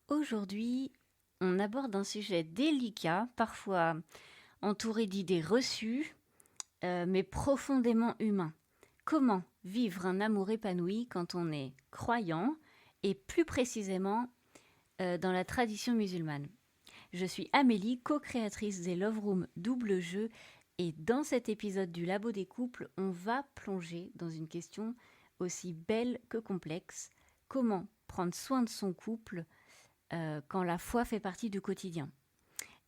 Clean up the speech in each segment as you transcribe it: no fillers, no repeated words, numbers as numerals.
Aujourd'hui, on aborde un sujet délicat, parfois entouré d'idées reçues, mais profondément humain. Comment vivre un amour épanoui quand on est croyant et plus précisément dans la tradition musulmane? Je suis Amélie, co-créatrice des Love Room Double Jeu, et dans cet épisode du Labo des couples, on va plonger dans une question aussi belle que complexe. Comment prendre soin de son couple quand la foi fait partie du quotidien?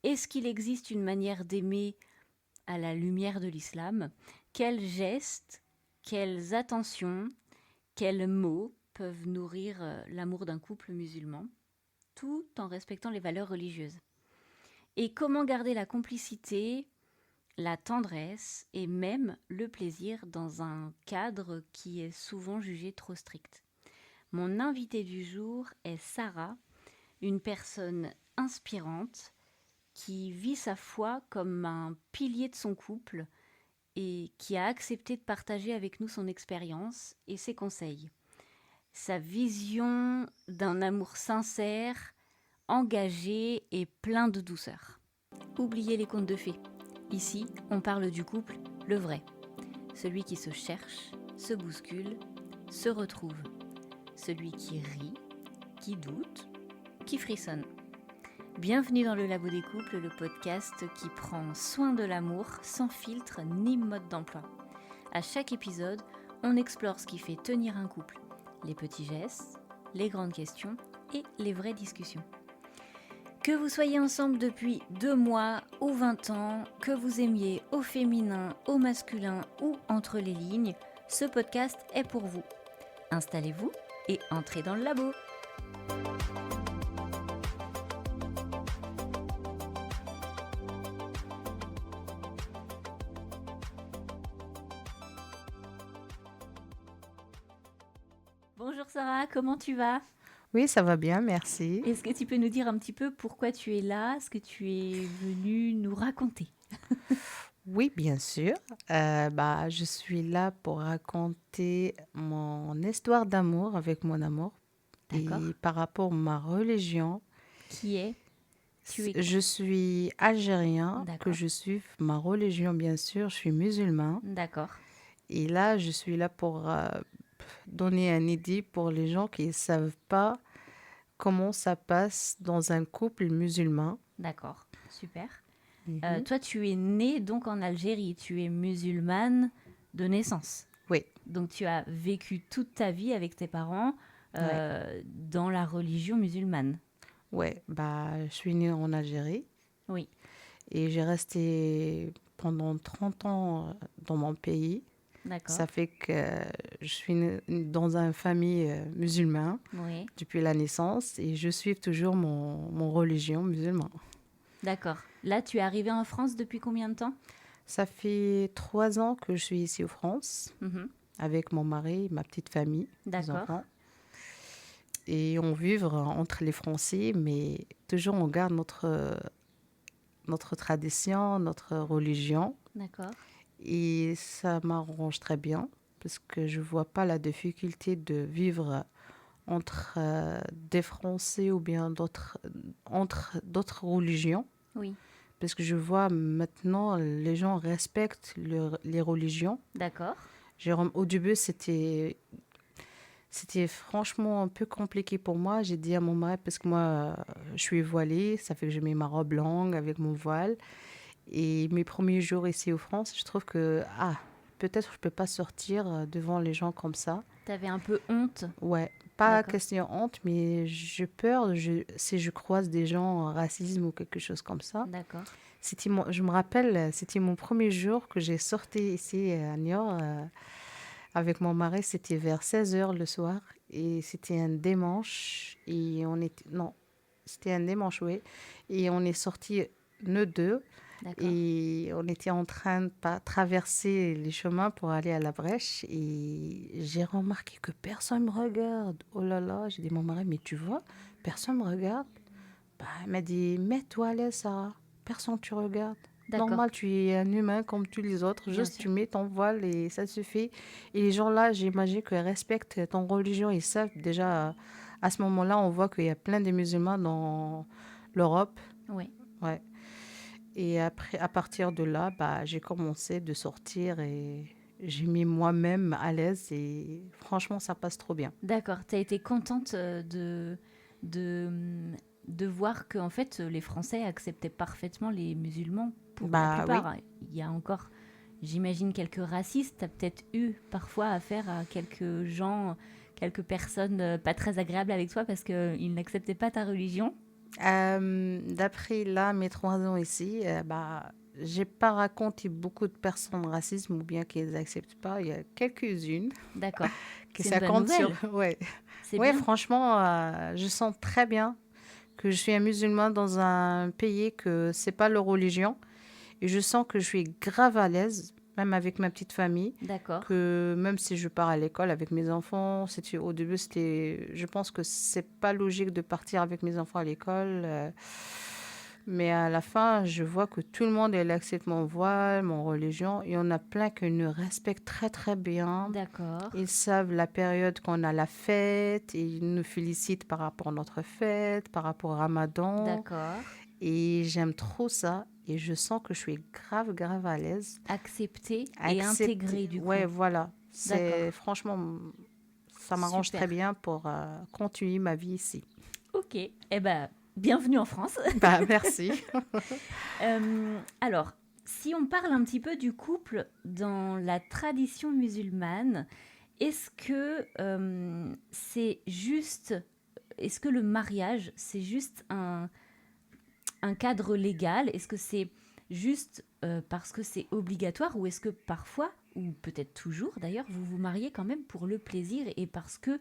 Est-ce qu'il existe une manière d'aimer à la lumière de l'islam? Quels gestes, quelles attentions, quels mots peuvent nourrir l'amour d'un couple musulman, tout en respectant les valeurs religieuses? Et comment garder la complicité, la tendresse et même le plaisir dans un cadre qui est souvent jugé trop strict? Mon invitée du jour est Sarah, une personne inspirante qui vit sa foi comme un pilier de son couple et qui a accepté de partager avec nous son expérience et ses conseils. Sa vision d'un amour sincère, engagé et plein de douceur. Oubliez les contes de fées. Ici, on parle du couple, le vrai. Celui qui se cherche, se bouscule, se retrouve. Celui qui rit, qui doute, qui frissonne. Bienvenue dans le Labo des couples, le podcast qui prend soin de l'amour sans filtre ni mode d'emploi. À chaque épisode, on explore ce qui fait tenir un couple, les petits gestes, les grandes questions et les vraies discussions. Que vous soyez ensemble depuis 2 mois ou 20 ans, que vous aimiez au féminin, au masculin ou entre les lignes, ce podcast est pour vous. Installez-vous et entrez dans le labo. Bonjour Sarah, comment tu vas? Oui, ça va bien, merci. Est-ce que tu peux nous dire un petit peu pourquoi tu es là, ce que tu es venue nous raconter? Oui, bien sûr. Je suis là pour raconter mon histoire d'amour avec mon amour. D'accord. Et par rapport à ma religion, Qui est? Tu es quoi? je suis algérien, que D'accord. je suis ma religion, bien sûr, je suis musulman. D'accord. Et là, je suis là pour donner un idée pour les gens qui ne savent pas comment ça passe dans un couple musulman. D'accord. Super. Mhm. Toi, tu es née donc en Algérie. Tu es musulmane de naissance. Oui, Donc, tu as vécu toute ta vie avec tes parents ouais, dans la religion musulmane. ouais. Je suis née en Algérie. Oui. Et j'ai resté pendant 30 ans dans mon pays. D'accord. Ça fait que je suis née dans une famille musulmane Oui. depuis la naissance et je suis toujours mon religion musulmane. D'accord. Là, tu es arrivée en France depuis combien de temps? Ça fait 3 ans que je suis ici en France Mhm. avec mon mari, ma petite famille, les D'accord. enfants. Et on vit entre les Français, mais toujours on garde notre tradition, notre religion. D'accord. Et ça m'arrange très bien parce que je vois pas la difficulté de vivre entre des Français ou bien entre d'autres religions. Oui. Parce que je vois maintenant les gens respectent les religions. D'accord. Au début, c'était franchement un peu compliqué pour moi. J'ai dit à mon mari, parce que moi, je suis voilée, ça fait que je mets ma robe longue avec mon voile. Et mes premiers jours ici en France, je trouve que, peut-être je peux pas sortir devant les gens comme ça. T'avais un peu honte. Ouais, pas D'accord. question honte, mais j'ai peur si je croise des gens racisme ou quelque chose comme ça. D'accord. Je me rappelle, c'était mon premier jour que j'ai sorti ici à Niort avec mon mari. C'était vers 16 heures le soir et c'était un dimanche. Non, c'était un dimanche, oui. Et on est sortis, nous deux. D'accord. Et on était en train de traverser les chemins pour aller à la brèche. Et j'ai remarqué que personne ne me regarde. Oh là là, j'ai dit à mon mari, mais tu vois, personne ne me regarde. Elle m'a dit, mets-toi à l'aise, Sarah. Personne ne te regarde. D'accord. Normal, tu es un humain comme tous les autres. Bien Juste, sûr. tu mets ton voile et ça suffit. Et les gens là, j'imagine qu'ils respectent ton religion. Ils savent déjà À ce moment-là, on voit qu'il y a plein de musulmans dans l'Europe. Oui. Ouais. Et après, à partir de là, bah, j'ai commencé de sortir et j'ai mis moi-même à l'aise et franchement, ça passe trop bien. D'accord. Tu as été contente de, hum, de voir que en fait, les Français acceptaient parfaitement les musulmans pour la Bah oui. plupart. Il y a encore, j'imagine, quelques racistes. Tu as peut-être eu parfois affaire à quelques gens, quelques personnes pas très agréables avec toi parce qu'ils n'acceptaient pas ta religion. D'après là, mes 3 ans ici, bah, j'ai pas raconté beaucoup de personnes racistes ou bien qu'ils n'acceptent pas. Il y a quelques-unes D'accord. qui C'est une ça bonne compte sur. nouvelle. Ouais, C'est ouais, bien. franchement, je sens très bien que je suis un musulman dans un pays que c'est pas leur religion. Et je sens que je suis grave à l'aise, même avec ma petite famille, D'accord. que même si je pars à l'école avec mes enfants, au début, je pense que c'est pas logique de partir avec mes enfants à l'école. Mais à la fin, je vois que tout le monde, elle accepte mon voile, mon religion. Il y en a plein qui nous respectent très, très bien. D'accord. Ils savent la période qu'on a la fête, et ils nous félicitent par rapport à notre fête, par rapport au Ramadan. D'accord. Et j'aime trop ça. Et je sens que je suis grave, grave à l'aise. Accepter et intégrer Accepter. du Ouais, coup. voilà. C'est D'accord. franchement, ça m'arrange très Super. bien pour continuer ma vie ici. Ok. Eh ben, bienvenue en France. Bah, merci. Alors, si on parle un petit peu du couple dans la tradition musulmane, est-ce que c'est juste, est-ce que le mariage, c'est juste un cadre légal? Est-ce que c'est juste parce que c'est obligatoire ou est-ce que parfois, ou peut-être toujours d'ailleurs, vous vous mariez quand même pour le plaisir et parce que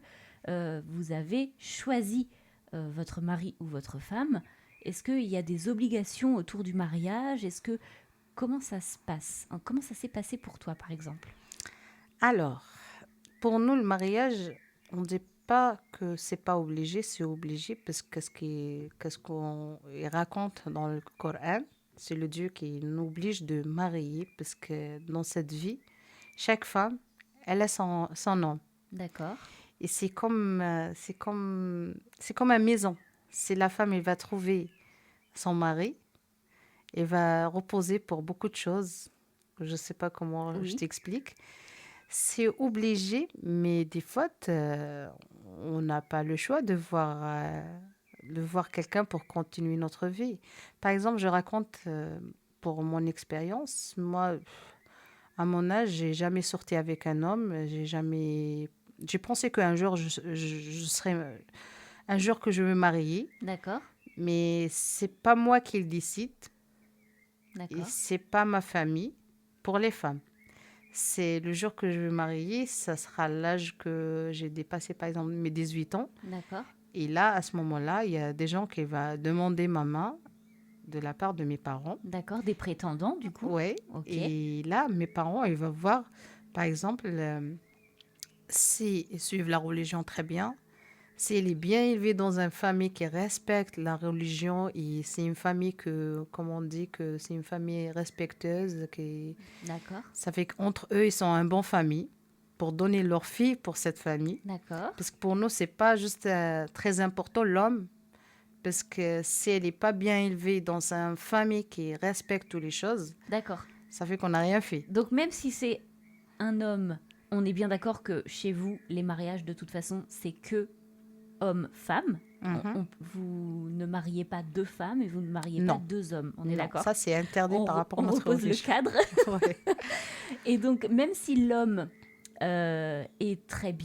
vous avez choisi votre mari ou votre femme? Est-ce qu'il y a des obligations autour du mariage? Comment ça se passe? Comment ça s'est passé pour toi, par exemple? Alors, pour nous, le mariage, on ne dit pas que c'est pas obligé, c'est obligé parce que qu'est-ce qu'on il raconte dans le Coran, c'est le Dieu qui nous oblige de marier parce que dans cette vie, chaque femme, elle a son homme. D'accord, Et c'est comme une maison. C'est la femme, elle va trouver son mari, elle va reposer pour beaucoup de choses. Je ne sais pas comment je oui, t'explique. C'est obligé, mais des fois, on n'a pas le choix de voir quelqu'un pour continuer notre vie. Par exemple, je raconte pour mon expérience. Moi, à mon âge, j'ai jamais sorti avec un homme. J'ai pensé qu'un jour, je serais un jour que je vais me marier, d'accord, mais c'est pas moi qui le décide et d'accord, c'est pas ma famille pour les femmes. C'est le jour que je vais me marier, ça sera l'âge que j'ai dépassé, par exemple, mes 18 ans. d'accord, Et là, à ce moment-là, il y a des gens qui vont demander ma main de la part de mes parents. d'accord. Des prétendants, du coup. Ouais. Ok, Et là, mes parents, ils vont voir, par exemple, s'ils suivent la religion très bien, s'il est bien élevé dans une famille qui respecte la religion et c'est une famille que, comme on dit, que c'est une famille respectueuse, d'accord, ça fait qu'entre eux, ils sont une bonne famille pour donner leur fille pour cette famille. d'accord, Parce que pour nous, c'est pas juste très important l'homme, parce que si elle n'est pas bien élevée dans une famille qui respecte toutes les choses, d'accord. ça fait qu'on n'a rien fait. Donc même si c'est un homme, on est bien d'accord que chez vous, les mariages, de toute façon, c'est que homme-femme. Mhm. Vous ne mariez pas deux femmes et vous ne mariez pas Non, deux hommes. On est non, d'accord? ça c'est interdit par rapport à On notre repose le religion. cadre. Ouais. Et donc, même si l'homme est très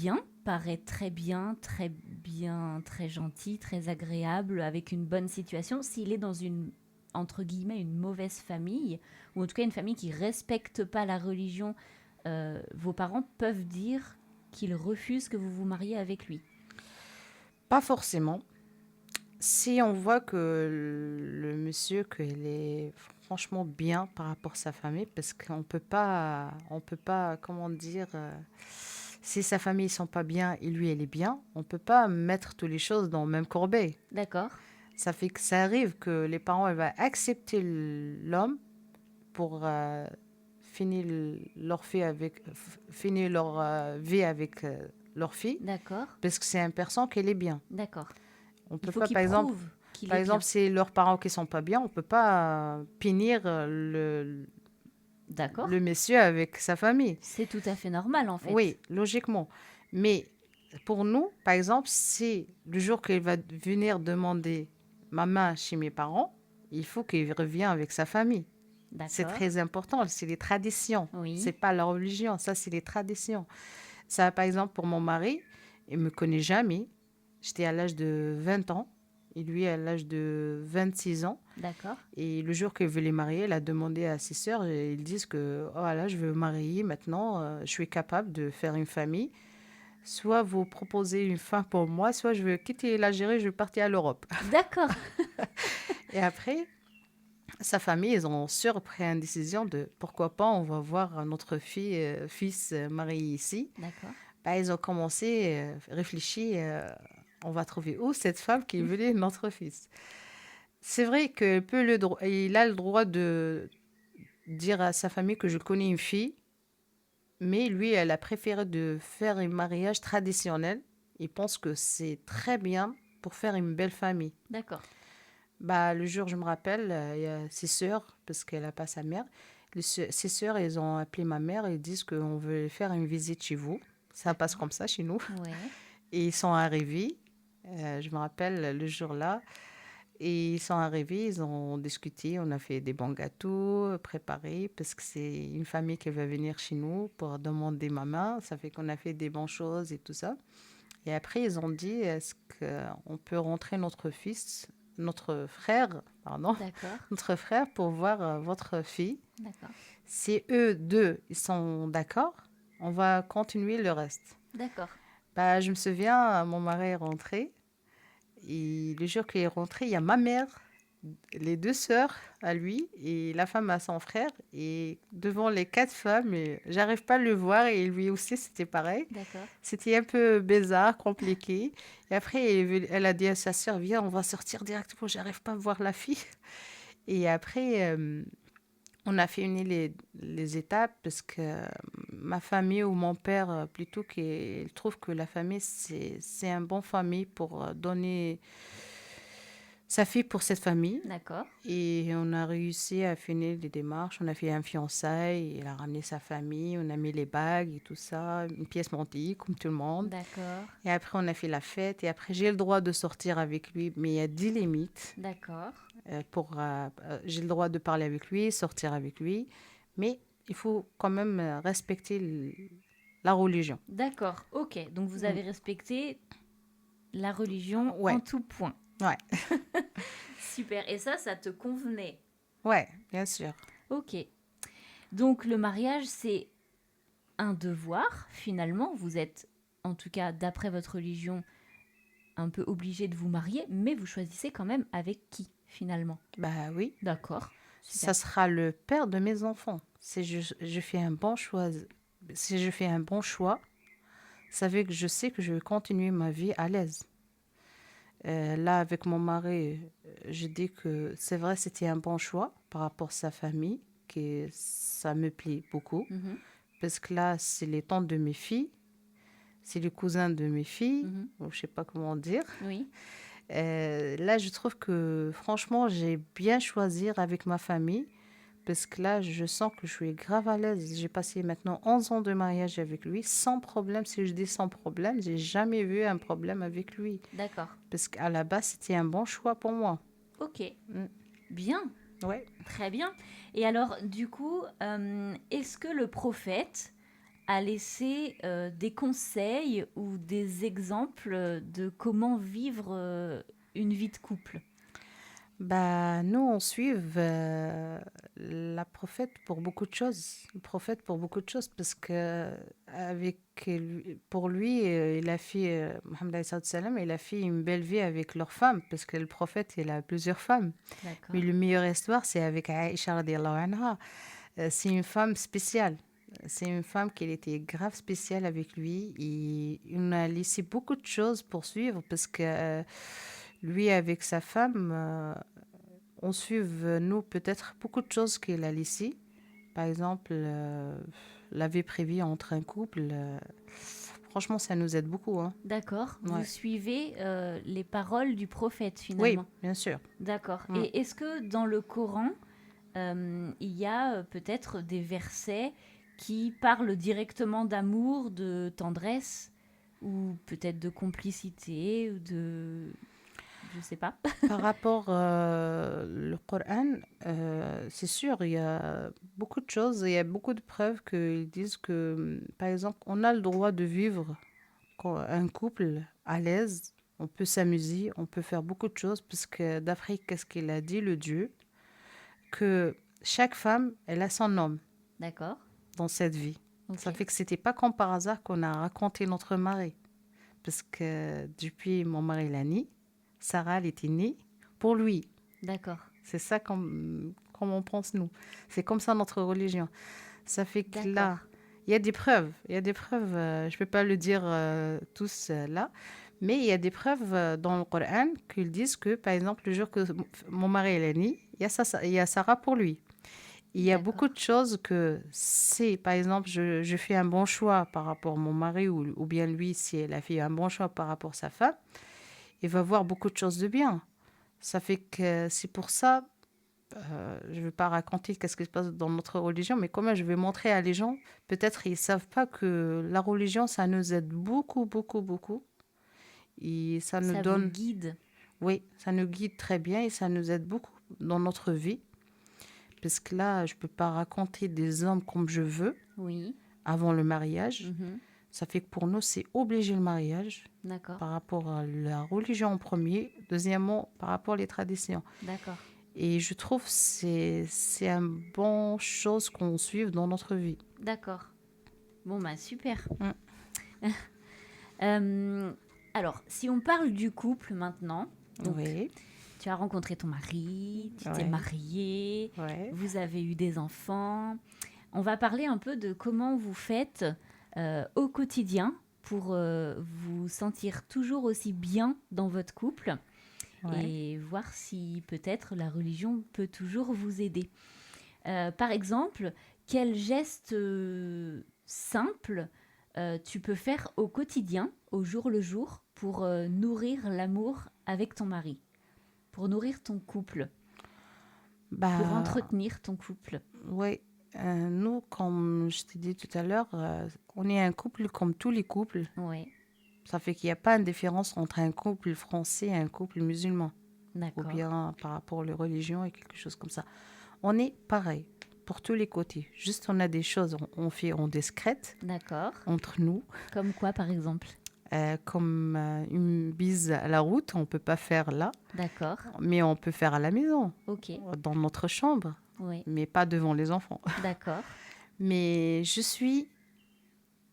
paraît très bien, très gentil, très agréable, avec une bonne situation, s'il est dans une, entre guillemets, une mauvaise famille, ou en tout cas une famille qui respecte pas la religion, vos parents peuvent dire qu'ils refusent que vous vous mariez avec lui. Pas forcément. Si on voit que le monsieur, qu'il est franchement bien par rapport à sa famille, parce on peut pas, comment dire, si sa famille ne sont pas bien et lui, elle est bien, on peut pas mettre toutes les choses dans le même corbeille. D'accord? Ça fait que ça arrive que les parents, ils vont accepter l'homme pour finir leur vie avec leur fille, D'accord, parce que c'est important qu'elle est bien. d'accord. On Il peut faut pas, qu'il par exemple, prouve qu'il est bien. si leurs parents qui sont pas bien, on peut pas punir D'accord. le monsieur avec sa famille. C'est tout à fait normal en fait. Oui, logiquement. Mais pour nous, par exemple, si le jour qu'il va venir demander ma main chez mes parents, il faut qu'il revienne avec sa famille. C'est D'accord. très important, c'est les traditions. C'est Oui. pas la religion, ça c'est les traditions. Ça, par exemple, pour mon mari, il me connaît jamais. J'étais à l'âge de 20 ans et lui à l'âge de 26 ans. D'accord. Et le jour qu'il veut les marier, il a demandé à ses sœurs et ils disent que oh là, je veux me marier maintenant, je suis capable de faire une famille. Soit vous proposez une femme pour moi, soit je veux quitter l'Algérie, je veux partir à l'Europe. D'accord. Et après, sa famille, ils ont pris une décision de pourquoi pas on va voir notre fils marié ici. D'accord. Bah, ils ont commencé à réfléchir, on va trouver où cette femme qui voulait notre fils. C'est vrai qu'il peut il a le droit de dire à sa famille que je connais une fille, mais lui, elle a préféré de faire un mariage traditionnel. Il pense que c'est très bien pour faire une belle famille. D'accord. Bah, le jour, je me rappelle, il y a ses sœurs, parce qu'elle n'a pas sa mère. Ses sœurs, elles ont appelé ma mère et disent qu'on veut faire une visite chez vous. Ça passe D'accord. comme ça chez nous. Ouais. Et ils sont arrivés, je me rappelle le jour-là. Et ils sont arrivés, ils ont discuté, on a fait des bons gâteaux préparés, parce que c'est une famille qui va venir chez nous pour demander ma main. Ça fait qu'on a fait des bonnes choses et tout ça. Et après, ils ont dit, est-ce qu'on peut rentrer notre frère, pardon, D'accord. notre frère pour voir votre fille. D'accord. Si eux deux, ils sont d'accord, on va continuer le reste. D'accord. Bah, je me souviens, mon mari est rentré. Et le jour qu'il est rentré, il y a ma mère, les deux sœurs à lui et la femme à son frère. Et devant les quatre femmes, et j'arrive pas à le voir et lui aussi, c'était pareil. D'accord. C'était un peu bizarre, compliqué. Et après, elle a dit à sa sœur, viens, on va sortir directement, j'arrive pas à voir la fille. Et après, on a fini les étapes parce que ma famille ou mon père, plutôt, il trouve que la famille, c'est une bonne famille pour donner sa fille pour cette famille. D'accord. Et on a réussi à finir les démarches. On a fait un fiançailles, il a ramené sa famille, on a mis les bagues et tout ça, une pièce montée comme tout le monde. D'accord. Et après, on a fait la fête. Et après, j'ai le droit de sortir avec lui, mais il y a 10 limites. D'accord. J'ai le droit de parler avec lui, sortir avec lui, mais il faut quand même respecter la religion. D'accord. Ok. Donc vous Mm. avez respecté la religion en Ouais, tout point. ouais, Super. Et ça te convenait. ouais, bien sûr. Ok. Donc le mariage, c'est un devoir, finalement. Vous êtes, en tout cas, d'après votre religion, un peu obligé de vous marier, mais vous choisissez quand même avec qui, finalement. Bah oui, D'accord. ça Super. sera le père de mes enfants. Si je fais un bon choix, si je fais un bon choix, ça veut que je sais que je vais continuer ma vie à l'aise. Là, avec mon mari, je dis que c'est vrai, c'était un bon choix par rapport à sa famille, que ça me plaît beaucoup. Mhm. Parce que là, c'est les tantes de mes filles, c'est les cousins de mes filles, Mhm. ou je sais pas comment dire. Oui. Là, je trouve que franchement, j'ai bien choisi avec ma famille. Parce que là, je sens que je suis grave à l'aise. J'ai passé maintenant 11 ans de mariage avec lui, sans problème. Si je dis sans problème, j'ai jamais vu un problème avec lui. D'accord. Parce qu'à la base, c'était un bon choix pour moi. Ok. Mm. Bien. Ouais. Très bien. Et alors, du coup, est-ce que le prophète a laissé des conseils ou des exemples de comment vivre une vie de couple? Bah, nous, on suit la prophète pour beaucoup de choses. Le prophète pour beaucoup de choses, parce que pour lui, il a fait, Mohammed alayhi salatu salam, il a fait une belle vie avec leurs femmes, parce que le prophète, il a plusieurs femmes. D'accord. Mais le meilleure histoire, c'est avec Aïcha radiallahu anha. C'est une femme spéciale. C'est une femme qui était grave spéciale avec lui. Et on a laissé beaucoup de choses pour suivre, parce que lui, avec sa femme, on suit, nous, peut-être beaucoup de choses qu'il a laissées. Par exemple, la vie privée entre un couple. Franchement, ça nous aide beaucoup, hein. D'accord. Vous Ouais. suivez les paroles du prophète Oui, finalement. bien sûr. D'accord. Mm. Et est-ce que dans le Coran, il y a peut-être des versets qui parlent directement d'amour, de tendresse, ou peut-être de complicité, ou de... Je sais pas. Par rapport le Coran, c'est sûr, il y a beaucoup de choses, il y a beaucoup de preuves qui disent que, par exemple, on a le droit de vivre un couple à l'aise, on peut s'amuser, on peut faire beaucoup de choses, parce que d'après qu'est-ce qu'il a dit, le Dieu, que chaque femme, elle a son homme D'accord. dans cette vie. Ok. Ça fait que c'était pas comme par hasard qu'on a raconté notre mari. Parce que depuis mon mari l'a née, Sarah, elle était née pour lui. D'accord. C'est ça comme on pense nous. C'est comme ça notre religion. Ça fait que D'accord. là, il y a des preuves. Il y a des preuves, je ne peux pas le dire tous là, mais il y a des preuves dans le Coran qu'ils disent que, par exemple, le jour que mon mari est né, il y a Sarah pour lui. Il y a beaucoup D'accord. de choses que si, par exemple, je fais un bon choix par rapport à mon mari ou bien lui, si elle a fait un bon choix par rapport à sa femme, il va voir beaucoup de choses de bien. Ça fait que c'est pour ça, je ne vais pas raconter qu'est-ce qui se passe dans notre religion, mais comment je vais montrer à les gens, peut-être ils ne savent pas que la religion, ça nous aide beaucoup, beaucoup, beaucoup. Et ça nous Ça vous donne, guide. oui, ça nous guide très bien et ça nous aide beaucoup dans notre vie. Parce que là, je ne peux pas raconter des hommes comme je veux Oui. avant le mariage. Mhm. Ça fait que pour nous, c'est obligé le mariage D'accord. par rapport à la religion en premier, deuxièmement, par rapport aux traditions. D'accord. Et je trouve que c'est une bonne chose qu'on suive dans notre vie. D'accord. Bon, bah super. Mm. Euh, alors, si on parle du couple maintenant, donc Oui, tu as rencontré ton mari, tu t'es ouais, marié, ouais. vous avez eu des enfants. On va parler un peu de comment vous faites au quotidien pour vous sentir toujours aussi bien dans votre couple Ouais. et voir si peut-être la religion peut toujours vous aider. Par exemple, quel geste simple tu peux faire au quotidien, au jour le jour, pour nourrir l'amour avec ton mari, pour nourrir ton couple, pour Bah, entretenir ton couple. ouais. Nous, comme je t'ai dit tout à l'heure, on est un couple comme tous les couples. Ouais, Ça fait qu'il n'y a pas une différence entre un couple français et un couple musulman, ou d'accord, bien par rapport aux religions et quelque chose comme ça. On est pareil pour tous les côtés. Juste, on a des choses, on fait en discrète d'accord. entre nous, Comme quoi, par exemple? comme une bise à la route, on ne peut pas faire là, D'accord, mais on peut faire à la maison, ok, dans notre chambre, oui, mais pas devant les enfants. d'accord, Mais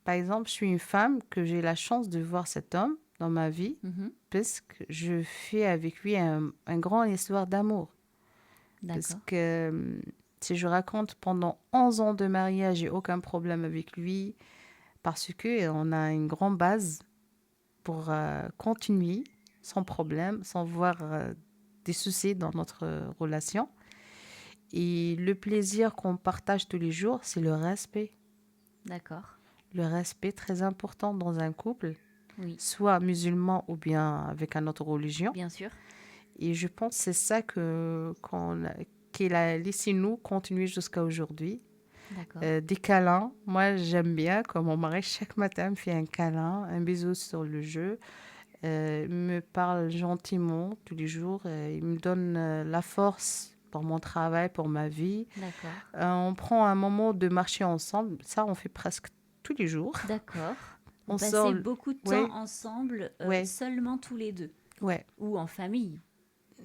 par exemple, je suis une femme que j'ai la chance de voir cet homme dans ma vie mhm, parce que je fais avec lui un grand histoire d'amour. Parce d'accord, que si je raconte pendant 11 ans de mariage, j'ai aucun problème avec lui parce que on a une grande base pour continuer sans problème, sans voir des soucis dans notre relation. Et le plaisir qu'on partage tous les jours, c'est le respect. d'accord, Le respect très important dans un couple, oui, soit musulman ou bien avec une autre religion. bien sûr, Et je pense que c'est ça qu'il a laissé nous continuer jusqu'à aujourd'hui. d'accord, Des câlins, moi j'aime bien quand mon mari chaque matin me fait un câlin, un bisou sur le jeu, il me parle gentiment tous les jours, il me donne la force pour mon travail, pour ma vie. d'accord, On prend un moment de marcher ensemble, ça on fait presque tous les jours. d'accord. Vous On sort, passez beaucoup de temps ouais, ensemble ouais, seulement tous les deux ouais. ou en famille.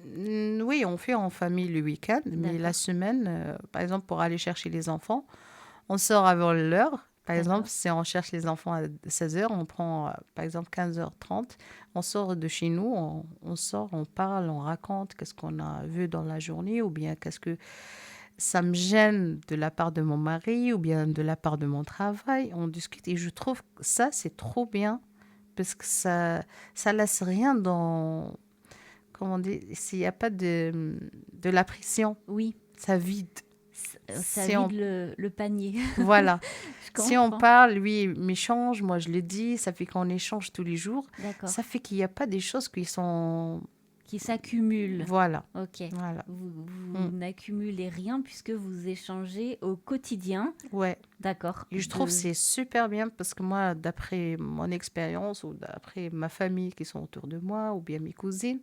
Oui, on fait en famille le week-end, mais la D'accord, semaine, par exemple, pour aller chercher les enfants, on sort avant l'heure. Par exemple, d'accord, si on cherche les enfants à 16 heures, on prend, par exemple, 15h30. On sort de chez nous, on sort, on parle, on raconte qu'est-ce qu'on a vu dans la journée, ou bien qu'est-ce que ça me gêne de la part de mon mari, ou bien de la part de mon travail. On discute et je trouve que ça, c'est trop bien, parce que ça laisse rien dans, comment on dit, s'il n'y a pas de la pression, oui, ça vide. Ça Si on, vide le panier. voilà. Je Si on comprends. parle, lui, il m'échange, moi je le dis, ça fait qu'on échange tous les jours. D'accord. Ça fait qu'il n'y a pas des choses qui sont... Qui s'accumulent. Voilà, Ok. voilà. Vous Mm. n'accumulez rien puisque vous échangez au quotidien. Ouais. D'accord. Et je trouve que c'est super bien parce que moi, d'après mon expérience ou d'après ma famille qui sont autour de moi ou bien mes cousines,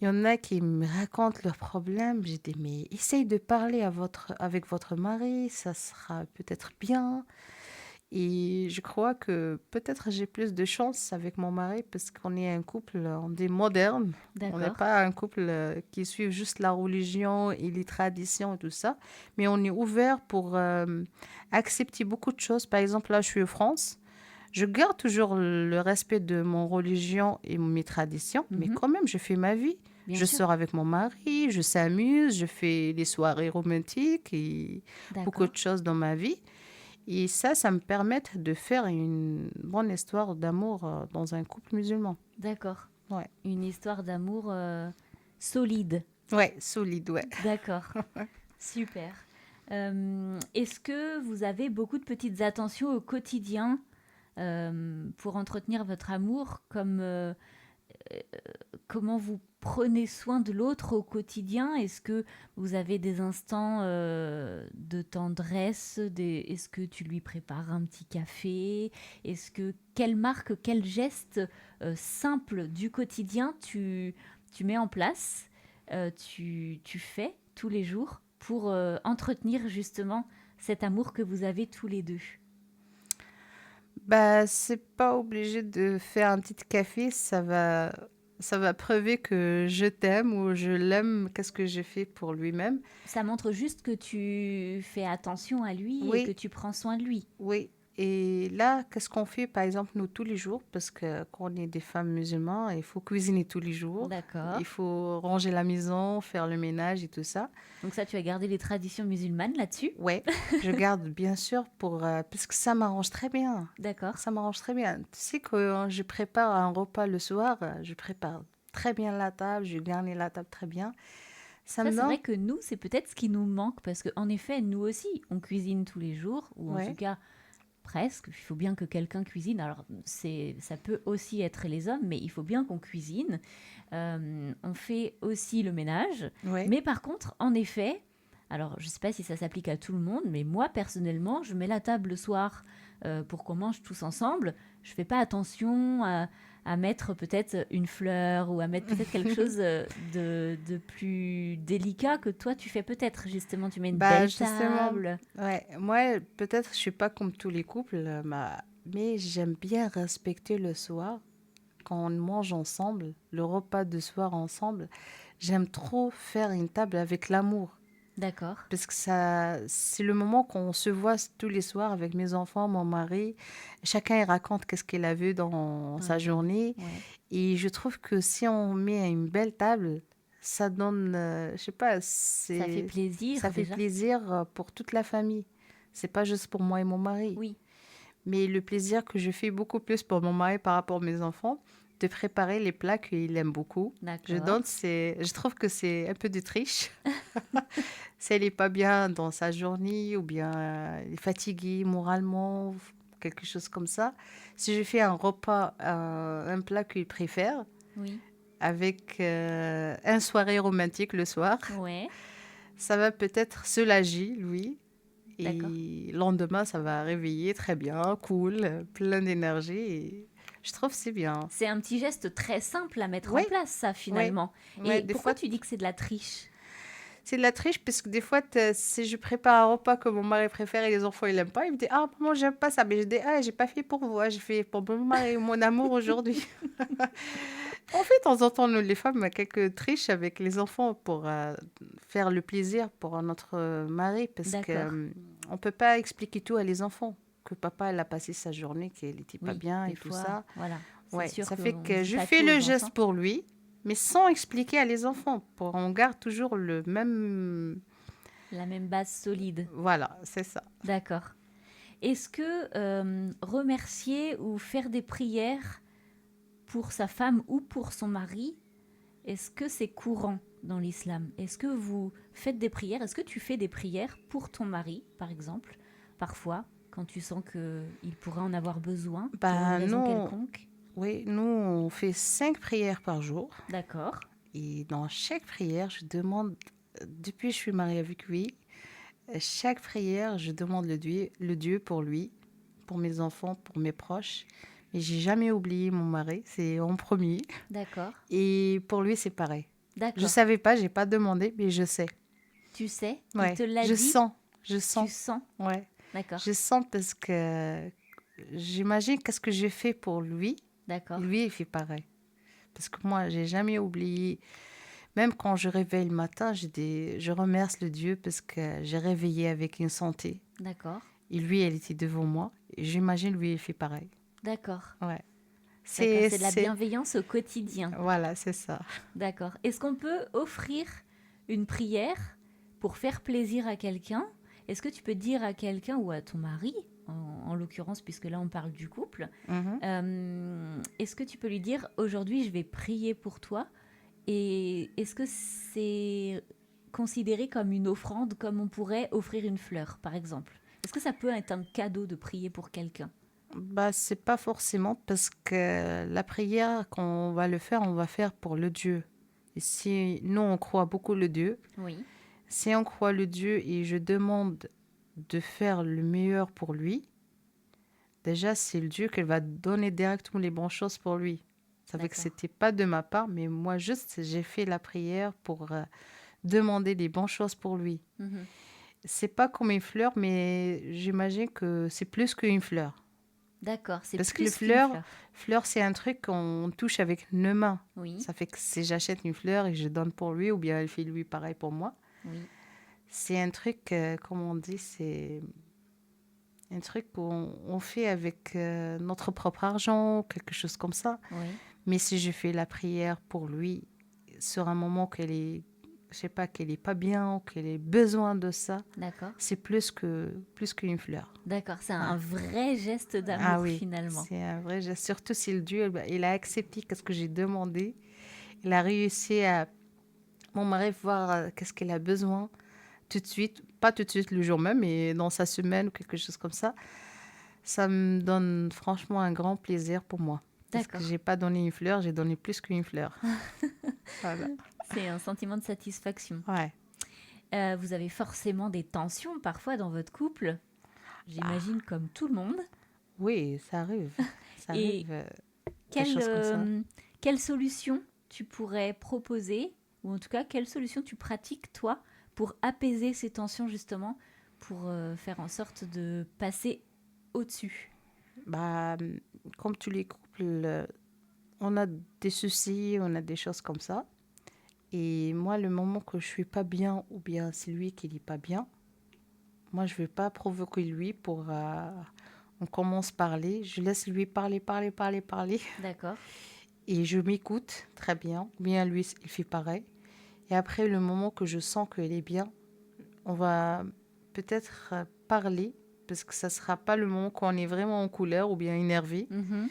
il y en a qui me racontent leurs problèmes. J'ai dit, mais essaye de parler avec votre mari, ça sera peut-être bien. Et je crois que peut-être j'ai plus de chance avec mon mari parce qu'on est un couple, on est moderne. On n'est D'accord. pas un couple qui suit juste la religion et les traditions et tout ça, mais on est ouvert pour accepter beaucoup de choses. Par exemple, là, je suis en France. Je garde toujours le respect de mon religion et mes traditions, mais Mhm. quand même, je fais ma vie. Bien Je sûr. sors avec mon mari, je s'amuse, je fais des soirées romantiques et beaucoup D'accord. de choses dans ma vie. Et ça me permet de faire une bonne histoire d'amour dans un couple musulman. D'accord. Ouais. Une histoire d'amour solide. Ouais, solide, ouais. D'accord. Super. Est-ce que vous avez beaucoup de petites attentions au quotidien pour entretenir votre amour, comme comment vous prenez soin de l'autre au quotidien? Est-ce que vous avez des instants de tendresse? Est-ce que tu lui prépares un petit café? Quelle marque, quel geste simple du quotidien tu mets en place, tu fais tous les jours pour entretenir justement cet amour que vous avez tous les deux? Bah, c'est pas obligé de faire un petit café, ça va prouver que je t'aime ou je l'aime, qu'est-ce que j'ai fait pour lui-même. Ça montre juste que tu fais attention à lui et que Oui, tu prends soin de lui. oui. Et là, qu'est-ce qu'on fait, par exemple, nous, tous les jours? Parce que quand on est des femmes musulmanes, il faut cuisiner tous les jours. D'accord. Il faut ranger la maison, faire le ménage et tout ça. Donc ça, tu as gardé les traditions musulmanes là-dessus. Ouais, je garde bien sûr parce que ça m'arrange très bien. D'accord. Ça m'arrange très bien. Tu sais que je prépare un repas le soir, je prépare très bien la table, je garnis la table très bien. Ça Ça, me c'est donne, vrai que nous, c'est peut-être ce qui nous manque parce qu'en effet, nous aussi, on cuisine tous les jours, ou en tout ouais, cas presque. Il faut bien que quelqu'un cuisine. Alors, ça peut aussi être les hommes, mais il faut bien qu'on cuisine. On fait aussi le ménage. ouais. Mais par contre, en effet, alors je ne sais pas si ça s'applique à tout le monde, mais moi personnellement, je mets la table le soir pour qu'on mange tous ensemble. Je ne fais pas attention à mettre peut-être une fleur ou à mettre peut-être quelque chose de plus délicat que toi tu fais peut-être. Justement, tu mets une Bah belle justement, table. ouais, moi peut-être je suis pas comme tous les couples, mais j'aime bien respecter le soir quand on mange ensemble, le repas de soir ensemble. J'aime trop faire une table avec l'amour. D'accord. Parce que ça, c'est le moment qu'on se voit tous les soirs avec mes enfants, mon mari. Chacun il raconte qu'est-ce qu'il a vu dans sa Ouais. journée. Ouais. Et je trouve que si on met une belle table, ça donne, je sais pas, Ça fait ça plaisir fait déjà. plaisir pour toute la famille. C'est pas juste pour moi et mon mari. Oui. Mais le plaisir que je fais beaucoup plus pour mon mari par rapport à mes enfants, de préparer les plats qu'il aime beaucoup. D'accord. Je trouve que c'est un peu de triche. Si elle n'est pas bien dans sa journée ou bien elle est fatiguée moralement, quelque chose comme ça, si je fais un repas, un plat qu'il préfère, Oui. avec un soirée romantique le soir, Ouais. ça va peut-être soulager lui. D'accord. Et le lendemain, ça va réveiller très bien, cool, plein d'énergie. Et je trouve que c'est bien. C'est un petit geste très simple à mettre en Oui, place, ça, oui. finalement. Ouais, Et des pourquoi fois, tu dis que c'est de la triche? c'est de la triche parce que des fois, si je prépare un repas que mon mari préfère et les enfants ils n'aiment pas, ils me disent ah maman j'aime pas ça, mais je dis ah j'ai pas fait pour vous, j'ai fait pour mon mari, mon amour aujourd'hui. On fait de temps en temps nous les femmes quelques triches avec les enfants pour faire le plaisir pour notre mari parce que D'accord. on peut pas expliquer tout à les enfants que papa elle a passé sa journée qu'elle était pas Oui, bien des et tout fois, ça. voilà. C'est Ouais, sûr ça fait qu'on ne que dit je pas fais tout le aux geste enfants. pour lui, mais sans expliquer à les enfants. On garde toujours le même. La même base solide. Voilà, c'est ça. D'accord. Est-ce que remercier ou faire des prières pour sa femme ou pour son mari, est-ce que c'est courant? dans l'islam. Est-ce que vous faites des prières? Est-ce que tu fais des prières pour ton mari, par exemple, parfois, quand tu sens qu'il pourrait en avoir besoin, pour une Ben, raison quelconque? oui, nous, on fait 5 prières par jour. D'accord, Et dans chaque prière, je demande, depuis que je suis mariée avec lui, chaque prière, je demande le Dieu pour lui, pour mes enfants, pour mes proches. Mais j'ai jamais oublié mon mari, c'est en premier. d'accord, Et pour lui, c'est pareil. Je d'accord. savais pas, j'ai pas demandé, mais je sais. Tu sais, il Ouais, te l'a je dit, sens, je tu sens. sens. Ouais, D'accord, je sens parce que j'imagine qu'est-ce que j'ai fait pour lui, et d'accord, lui, il fait pareil. Parce que moi, j'ai jamais oublié. Même quand je réveille le matin, je remercie le Dieu parce que j'ai réveillé avec une santé. d'accord, Et lui, elle était devant moi. Et j'imagine lui, il fait pareil. d'accord, Ouais. d'accord. C'est, C'est de la c'est, bienveillance au quotidien. voilà, c'est ça. D'accord. Est-ce qu'on peut offrir une prière pour faire plaisir à quelqu'un? Est-ce que tu peux dire à quelqu'un ou à ton mari, en l'occurrence, puisque là on parle du couple, Mhm. est-ce que tu peux lui dire aujourd'hui je vais prier pour toi? Et est-ce que c'est considéré comme une offrande, comme on pourrait offrir une fleur, par exemple? Est-ce que ça peut être un cadeau de prier pour quelqu'un? Bah, c'est pas forcément parce que la prière, quand on va le faire, on va faire pour le Dieu. Et si nous, on croit beaucoup le Dieu, Oui, si on croit le Dieu et je demande de faire le meilleur pour lui, déjà, c'est le Dieu qui va donner directement les bonnes choses pour lui. Ça fait que d'accord. c'était pas de ma part, mais moi, juste, j'ai fait la prière pour demander les bonnes choses pour lui. Mhm. C'est pas comme une fleur, mais j'imagine que c'est plus qu'une fleur. D'accord, c'est Parce que le plus qu'une fleur. fleur, c'est un truc qu'on touche avec nos mains. Oui, Ça fait que si j'achète une fleur et je donne pour lui, ou bien elle fait lui pareil pour moi, oui, c'est un truc, comme on dit, c'est un truc qu'on fait avec notre propre argent, quelque chose comme ça. oui. Mais si je fais la prière pour lui, sur un moment je sais pas, qu'elle est pas bien ou qu'elle ait besoin de ça, D'accord. c'est plus qu'une fleur. D'accord, c'est Ouais. un vrai geste Ah d'amour oui, finalement. c'est un vrai geste. Surtout si le Dieu, il a accepté ce que j'ai demandé. Il a réussi à, mon mari, voir qu'est-ce qu'il a besoin tout de suite. Pas tout de suite le jour même, mais dans sa semaine ou quelque chose comme ça. Ça me donne franchement un grand plaisir pour moi. Parce que D'accord. j'ai pas donné une fleur, j'ai donné plus qu'une fleur. Voilà. C'est un sentiment de satisfaction. Ouais. Vous avez forcément des tensions parfois dans votre couple, Ah, j'imagine comme tout le monde. oui, ça arrive. Ça Et arrive, des quelle, choses comme ça. quelle solution tu pourrais proposer, ou en tout cas quelle solution tu pratiques toi pour apaiser ces tensions justement, pour faire en sorte de passer au-dessus? Bah, comme tous les couples, on a des soucis, on a des choses comme ça. Et moi, le moment que je suis pas bien, ou bien c'est lui qui n'est pas bien, moi, je vais pas provoquer lui pour... on commence à parler, je laisse lui parler, parler, parler, parler. D'accord. Et je m'écoute très bien. Ou bien lui, il fait pareil. Et après, le moment que je sens qu'il est bien, on va peut-être parler, parce que ça sera pas le moment qu'on est vraiment en couleur ou bien énervé. Mhm.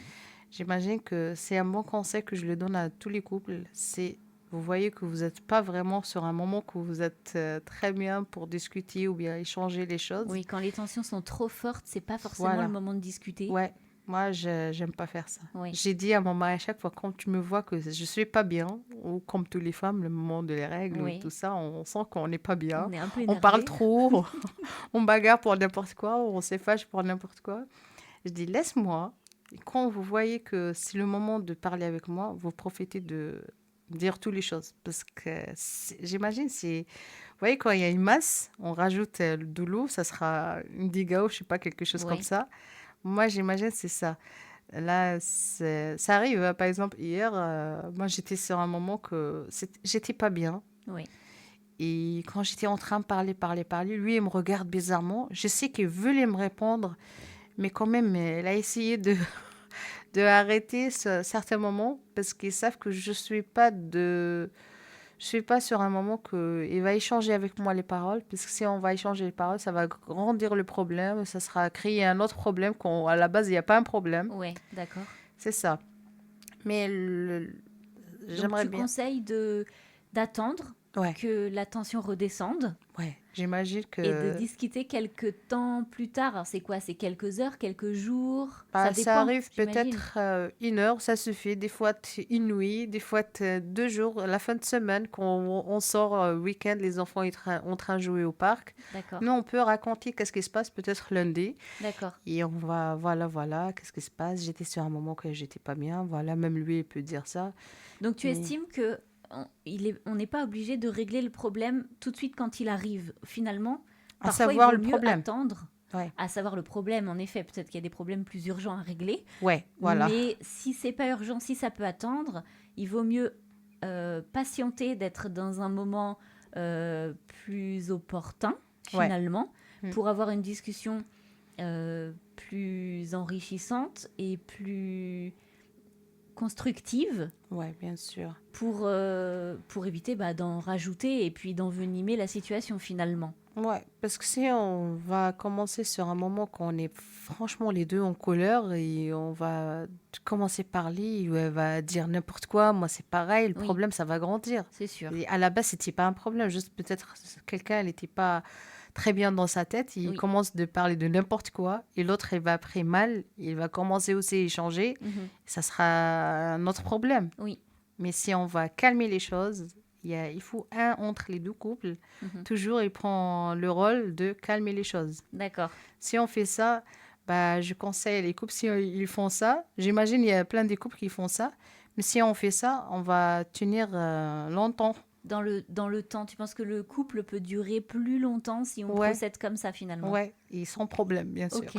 J'imagine que c'est un bon conseil que je le donne à tous les couples. C'est, vous voyez que vous n'êtes pas vraiment sur un moment que vous êtes très bien pour discuter ou bien échanger les choses. Oui, quand les tensions sont trop fortes, c'est pas forcément le Voilà. moment de discuter. Ouais, moi, j'aime pas faire ça. Oui, J'ai dit à mon mari à chaque fois, quand tu me vois que je suis pas bien, ou comme toutes les femmes, le moment de les règles, ou tout oui. ça, on sent qu'on n'est pas bien. On est un peu On parle énervé. trop, on bagarre pour n'importe quoi, on s'effâche pour n'importe quoi. Je dis, laisse-moi. Et quand vous voyez que c'est le moment de parler avec moi, vous profitez de dire toutes les choses. Parce que j'imagine, vous voyez, quand il y a une masse, on rajoute de l'eau, ça sera une diga ou je sais pas, quelque chose comme Oui, ça. Moi, j'imagine, c'est ça. Là, ça arrive. Par exemple, hier, moi, j'étais sur un moment que j'étais pas bien. oui. Et quand j'étais en train de parler, lui, il me regarde bizarrement. Je sais qu'il voulait me répondre, mais quand même, il a essayé de arrêter certains moments parce qu'ils savent que je suis pas sur un moment que il va échanger avec moi les paroles, parce que si on va échanger les paroles, ça va grandir le problème, ça sera créer un autre problème quand à la base il n'y a pas un problème. Ouais, d'accord. C'est ça. Mais Donc j'aimerais tu bien. conseilles de d'attendre Ouais, que la tension redescende ouais. J'imagine et de que discuter quelques temps plus tard. Alors c'est quoi? C'est quelques heures, quelques jours? Ça bah, ça dépend, arrive j'imagine. peut-être 1 heure, ça suffit. Des fois, une nuit, des fois, 2 jours. La fin de semaine, quand on sort week-end, les enfants sont en train de jouer au parc. D'accord, Nous, on peut raconter qu'est-ce qui se passe peut-être lundi. d'accord. Et on va, voilà, qu'est-ce qui se passe. J'étais sur un moment que j'étais pas bien. Voilà, même lui, il peut dire ça. Donc tu Mais estimes que on n'est pas obligé de régler le problème tout de suite quand il arrive. Finalement, à parfois il savoir vaut le mieux problème. attendre, Ouais, à savoir le problème. En effet, peut-être qu'il y a des problèmes plus urgents à régler, ouais, voilà. mais si c'est pas urgent, si ça peut attendre, il vaut mieux patienter, d'être dans un moment plus opportun Ouais. finalement, Mm. pour avoir une discussion plus enrichissante et plus constructive Ouais, bien sûr. pour éviter d'en rajouter et puis d'envenimer la situation finalement. Ouais, parce que si on va commencer sur un moment qu'on est franchement les deux en colère et on va commencer par parler, elle va dire n'importe quoi, moi c'est pareil, le Oui, problème ça va grandir. c'est sûr. Et à la base, c'était pas un problème, juste peut-être quelqu'un n'était pas très bien dans sa tête, il Oui. commence de parler de n'importe quoi et l'autre il va après mal, il va commencer aussi à échanger, Mhm. ça sera notre problème. Oui. Mais si on va calmer les choses, il faut un entre les deux couples. Mhm. Toujours, il prend le rôle de calmer les choses. D'accord. Si on fait ça, bah, je conseille les couples, si ils font ça, j'imagine il y a plein de couples qui font ça, mais si on fait ça, on va tenir longtemps. Dans le temps, tu penses que le couple peut durer plus longtemps si on Ouais, procède comme ça finalement? ouais, et sans problème, bien sûr. Ok.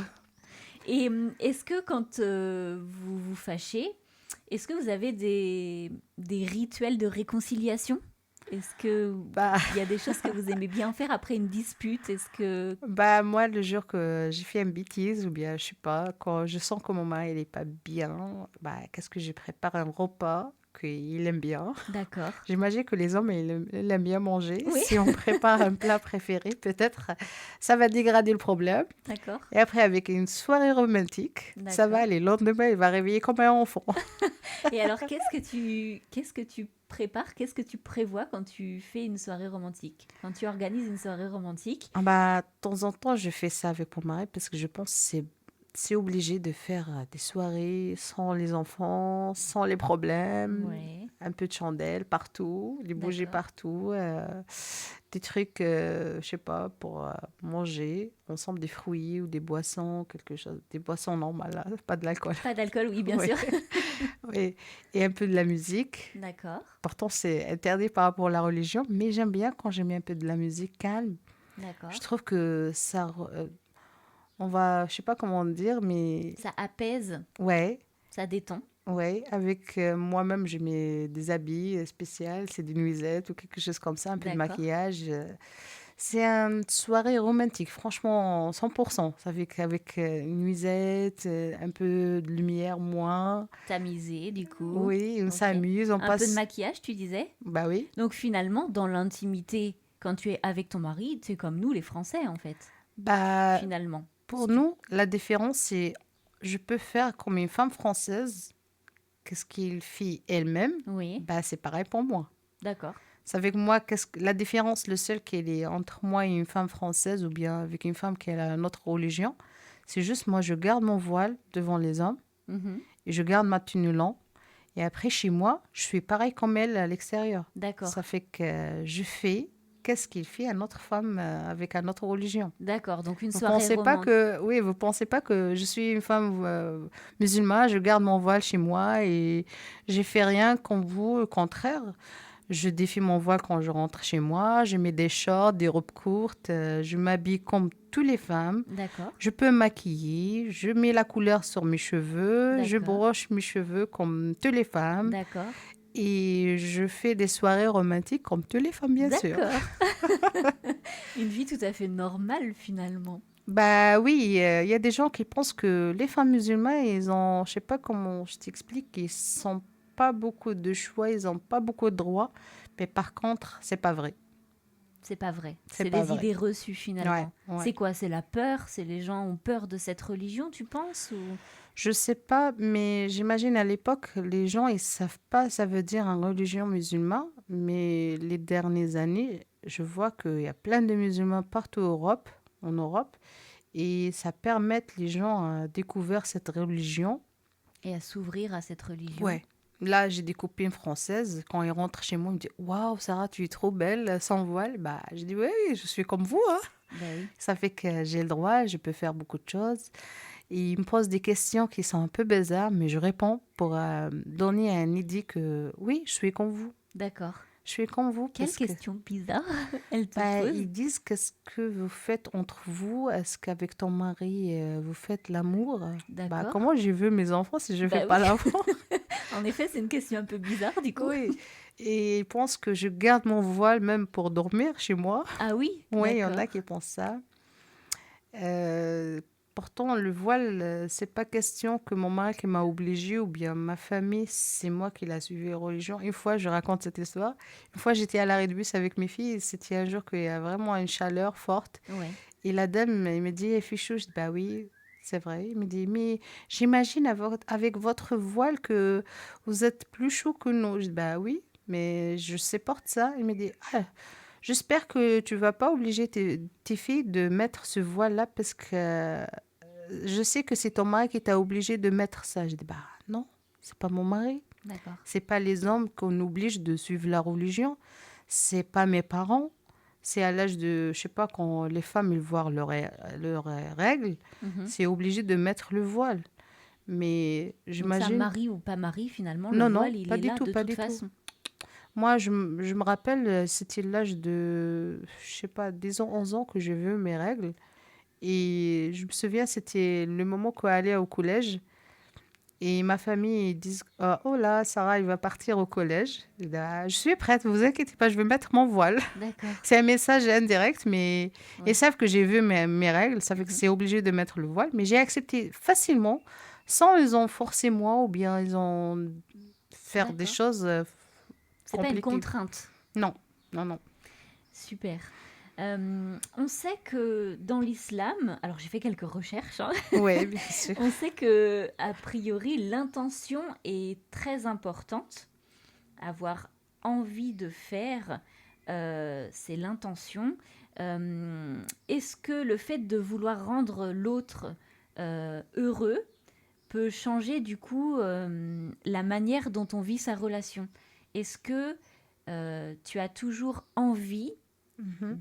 Et est-ce que quand vous vous fâchez, est-ce que vous avez des rituels de réconciliation? Est-ce que Bah, il y a des choses que vous aimez bien faire après une dispute? Est-ce que... bah, moi, le jour que j'ai fait une bêtise, ou bien, je sais pas, quand je sens que mon mari, il est pas bien, bah, qu'est-ce que je prépare un repas qu'il aime bien. D'accord. J'imagine que les hommes, ils aiment bien manger. Oui, Si on prépare un plat préféré, peut-être ça va dégrader le problème. d'accord. Et après, avec une soirée romantique, ça va D'accord. aller. Le lendemain, il va réveiller comme un enfant. Et alors, qu'est-ce que tu prépares, qu'est-ce que tu prévois quand tu fais une soirée romantique? Quand tu organises une soirée romantique? Ah bah, de temps en temps, je fais ça avec mon mari parce que je pense que c'est obligé de faire des soirées sans les enfants, sans les problèmes, Ouais, un peu de chandelle partout, les bougies d'accord. partout, des trucs, je sais pas, pour manger ensemble des fruits ou des boissons, quelque chose, des boissons normales, là, pas de l'alcool. Pas d'alcool, oui, bien Oui, sûr. oui. Et un peu de la musique. D'accord, Pourtant, c'est interdit par rapport à la religion, mais j'aime bien quand j'ai mis un peu de la musique calme. Je d'accord. trouve que ça, on va, je sais pas comment dire, mais Ça apaise, ouais, ça détend. ouais. Avec moi-même, j'ai mis des habits spéciaux, c'est des nuisettes ou quelque chose comme ça, un peu de D'accord. maquillage. C'est une soirée romantique, franchement, 100%. Ça fait qu'avec une nuisette, un peu de lumière, moins. Tamisé, du coup. Oui, on Ok. s'amuse, on Un peu de passe. maquillage, tu disais? Bah oui. Donc finalement, dans l'intimité, quand tu es avec ton mari, tu es comme nous, les Français, en fait. Bah, Finalement. pour Si tu... nous, la différence, c'est je peux faire comme une femme française, qu'est-ce qu'il fait elle-même, Oui, bah c'est pareil pour moi. d'accord. C'est avec moi, la différence, le seul qui est entre moi et une femme française ou bien avec une femme qui a notre religion, c'est juste moi, je garde mon voile devant les hommes Mhm. et je garde ma tenue longue. Et après, chez moi, je suis pareil comme elle à l'extérieur. D'accord. Ça fait que je fais qu'est-ce qu'il fait à notre femme avec une autre religion. D'accord. Donc une Vous soirée pensez pas romantique. que, oui, vous pensez pas que je suis une femme musulmane, je garde mon voile chez moi et j'ai fait rien comme vous, au contraire. Je défie mon voile quand je rentre chez moi, je mets des shorts, des robes courtes, je m'habille comme toutes les femmes. D'accord. Je peux me maquiller, je mets la couleur sur mes cheveux, je D'accord. broche mes cheveux comme toutes les femmes D'accord. et je fais des soirées romantiques comme toutes les femmes, bien sûr. D'accord. Une vie tout à fait normale, finalement. Bah oui, il y a des gens qui pensent que les femmes musulmanes, ils ont, je sais pas comment je t'explique, ils sont pas beaucoup de choix, ils ont pas beaucoup de droits. Mais par contre, c'est pas vrai. C'est pas vrai. C'est C'est pas des vrai. idées reçues, Ouais, finalement. ouais. C'est quoi? C'est la peur? C'est les gens ont peur de cette religion, tu penses? Ou... Je sais pas, mais j'imagine à l'époque, les gens, ils savent pas, ça veut dire une religion musulmane, mais les dernières années, je vois qu'il y a plein de musulmans partout en Europe, et ça permet les gens à découvrir cette religion. Et à s'ouvrir à cette religion. Ouais. Là, j'ai des copines françaises, quand ils rentrent chez moi, ils me disent: Waouh, Sarah, tu es trop belle sans voile. Bah, je dis: Oui, je suis comme vous, hein. Ben oui. Ça fait que j'ai le droit, je peux faire beaucoup de choses. Et ils me posent des questions qui sont un peu bizarres, mais je réponds pour donner une idée que oui, je suis comme vous. D'accord. Je suis comme vous Quelle parce que question bizarre elle te bah, pose. ils disent qu'est-ce que vous faites entre vous? Est-ce qu'avec ton mari, vous faites l'amour? Bah, D'accord. comment je veux mes enfants si je fais Bah pas oui. l'amour? En effet, c'est une question un peu bizarre du coup. Oui. Et ils pensent que je garde mon voile même pour dormir chez moi. Ah oui, Oui, il y en d'accord. a qui pensent ça. Euh, Pourtant, le voile, c'est pas question que mon mari qui m'a obligée ou bien ma famille, c'est moi qui l'a suivi la religion. Une fois, je raconte cette histoire. Une fois, j'étais à l'arrêt de bus avec mes filles. Et c'était un jour qu'il y a vraiment une chaleur forte. Ouais. Et la dame, elle me dit: Eh, Fichou, je dis: Bah oui, c'est vrai. Il me dit: Mais j'imagine avec votre voile que vous êtes plus chaud que nous. Je dis: Bah oui, mais je supporte ça. Il me dit: Ah, j'espère que tu vas pas obliger tes filles de mettre ce voile-là parce que je sais que c'est ton mari qui t'a obligé de mettre ça. Je dis: Bah non, c'est pas mon mari. D'accord. C'est pas les hommes qu'on oblige de suivre la religion. C'est pas mes parents. C'est à l'âge de, je sais pas, quand les femmes ils voient leurs règles, Mhm. c'est obligé de mettre le voile. Mais Donc ça, j'imagine. mari ou pas mari, finalement, le Non, non, voile, il pas est du là tout, de pas toute du tout. façon. Moi, je me rappelle, c'était l'âge de, je sais pas, 10 ans, 11 ans que j'ai vu mes règles. Et je me souviens, c'était le moment qu'on allait au collège. Et ma famille, ils disent: Oh là, Sarah, il va partir au collège. Je dis: Ah, je suis prête, vous inquiétez pas, je vais mettre mon voile. D'accord. C'est un message indirect, mais ils Oui. savent que j'ai vu mes règles, ça fait que Mhm. c'est obligé de mettre le voile. Mais j'ai accepté facilement, sans ils ont forcé moi ou bien ils ont faire des D'accord. choses C'est pas une compliquées. contrainte. Non, non, non. Super. On sait que dans l'islam, alors j'ai fait quelques recherches, hein, Oui, bien sûr. on sait que a priori l'intention est très importante. Avoir envie de faire, c'est l'intention. Est-ce que le fait de vouloir rendre l'autre heureux peut changer du coup la manière dont on vit sa relation? Est-ce que tu as toujours envie Mhm.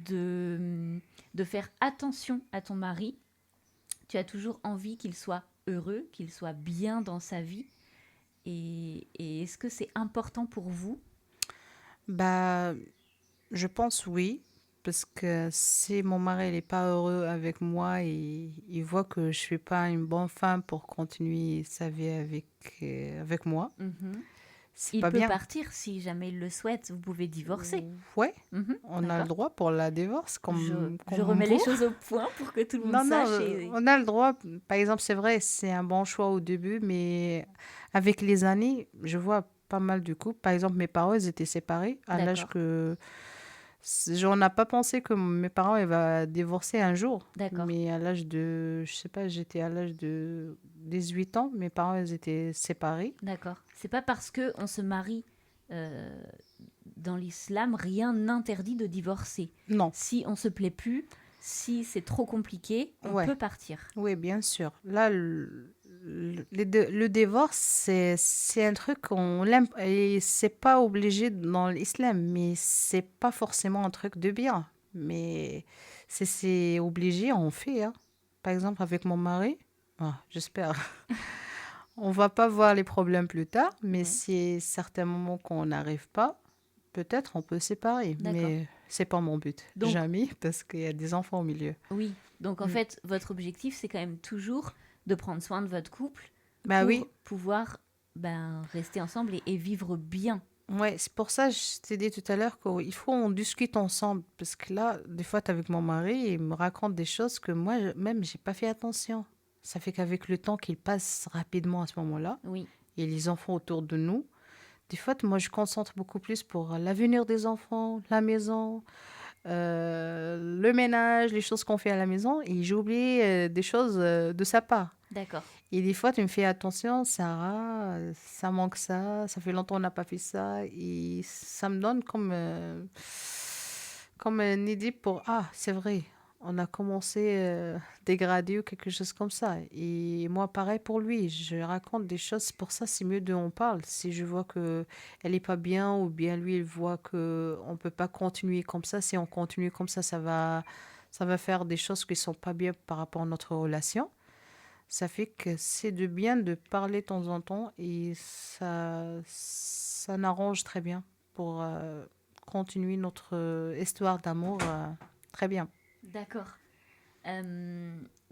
de faire attention à ton mari? Tu as toujours envie qu'il soit heureux, qu'il soit bien dans sa vie? Et est-ce que c'est important pour vous? Bah, je pense oui, parce que si mon mari n'est pas heureux avec moi et il voit que je suis pas une bonne femme pour continuer sa vie avec moi, Mhm. c'est Il pas peut bien. partir si jamais il le souhaite. Vous pouvez divorcer. Ouais, Mhm, on a le d'accord. droit pour la divorce Je comme remets les vous. choses au point pour que tout le monde Non, non, sache. Et... on a le droit. Par exemple, c'est vrai, c'est un bon choix au début, mais avec les années, je vois pas mal de couples. Par exemple, mes parents, ils étaient séparés à l'âge D'accord, que on n'a pas pensé que mes parents ils vont divorcer un jour. d'accord, Mais à l'âge de, je sais pas, j'étais à l'âge de 18 ans, mes parents ils étaient séparés. d'accord. C'est pas parce que on se marie euh, dans l'islam, rien n'interdit de divorcer. Non, Si on se plaît plus, si c'est trop compliqué, on ouais, peut partir. oui, bien sûr. Là, le divorce, c'est un truc qu'on l'aime et c'est pas obligé dans l'islam, mais c'est pas forcément un truc de bien. Mais c'est obligé, on fait, hein. Par exemple, avec mon mari, j'espère. On va pas voir les problèmes plus tard, mais Ouais, si certains moments qu'on n'arrive pas, peut-être on peut se séparer. d'accord. Mais c'est pas mon but. Donc Jamais, parce qu'il y a des enfants au milieu. oui, donc en Mm. fait, votre objectif, c'est quand même toujours de prendre soin de votre couple Bah pour oui, pouvoir rester ensemble et vivre bien. ouais, c'est pour ça que je t'ai dit tout à l'heure qu'il faut qu'on discute ensemble. Parce que là, des fois, t'es avec mon mari, il me raconte des choses que moi, même, j'ai pas fait attention. Ça fait qu'avec le temps qu'il passe rapidement à ce moment-là, Oui, et les enfants autour de nous, des fois, moi, je concentre beaucoup plus pour l'avenir des enfants, la maison, le ménage, les choses qu'on fait à la maison, et j'ai oublié des choses de sa part. d'accord. Et des fois, tu me fais attention, Sarah, ça manque ça, ça fait longtemps qu'on n'a pas fait ça. Et ça me donne comme une idée pour, ah, c'est vrai, on a commencé dégradé ou quelque chose comme ça. Et moi, pareil pour lui, je raconte des choses, pour ça, c'est mieux de en parle. Si je vois que elle est pas bien ou bien lui, il voit que on peut pas continuer comme ça, si on continue comme ça va faire des choses qui sont pas bien par rapport à notre relation. Ça fait que c'est de bien de parler de temps en temps et ça n'arrange très bien pour continuer notre histoire d'amour très bien. D'accord.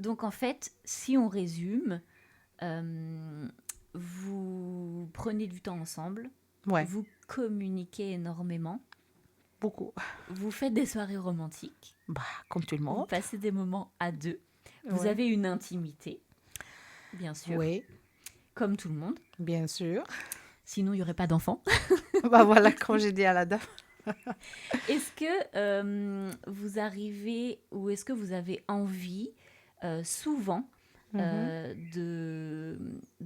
Donc en fait, si on résume, euh, vous prenez du temps ensemble, Ouais, vous communiquez énormément, beaucoup. vous faites des soirées romantiques, Bah, comme tout le vous monde. passez des moments à deux, vous Ouais. avez une intimité, bien sûr, Oui, comme tout le monde. bien sûr. Sinon, il n'y aurait pas d'enfants. Bah voilà, comme j'ai dit à la dame. Est-ce que vous arrivez ou est-ce que vous avez envie souvent Mhm.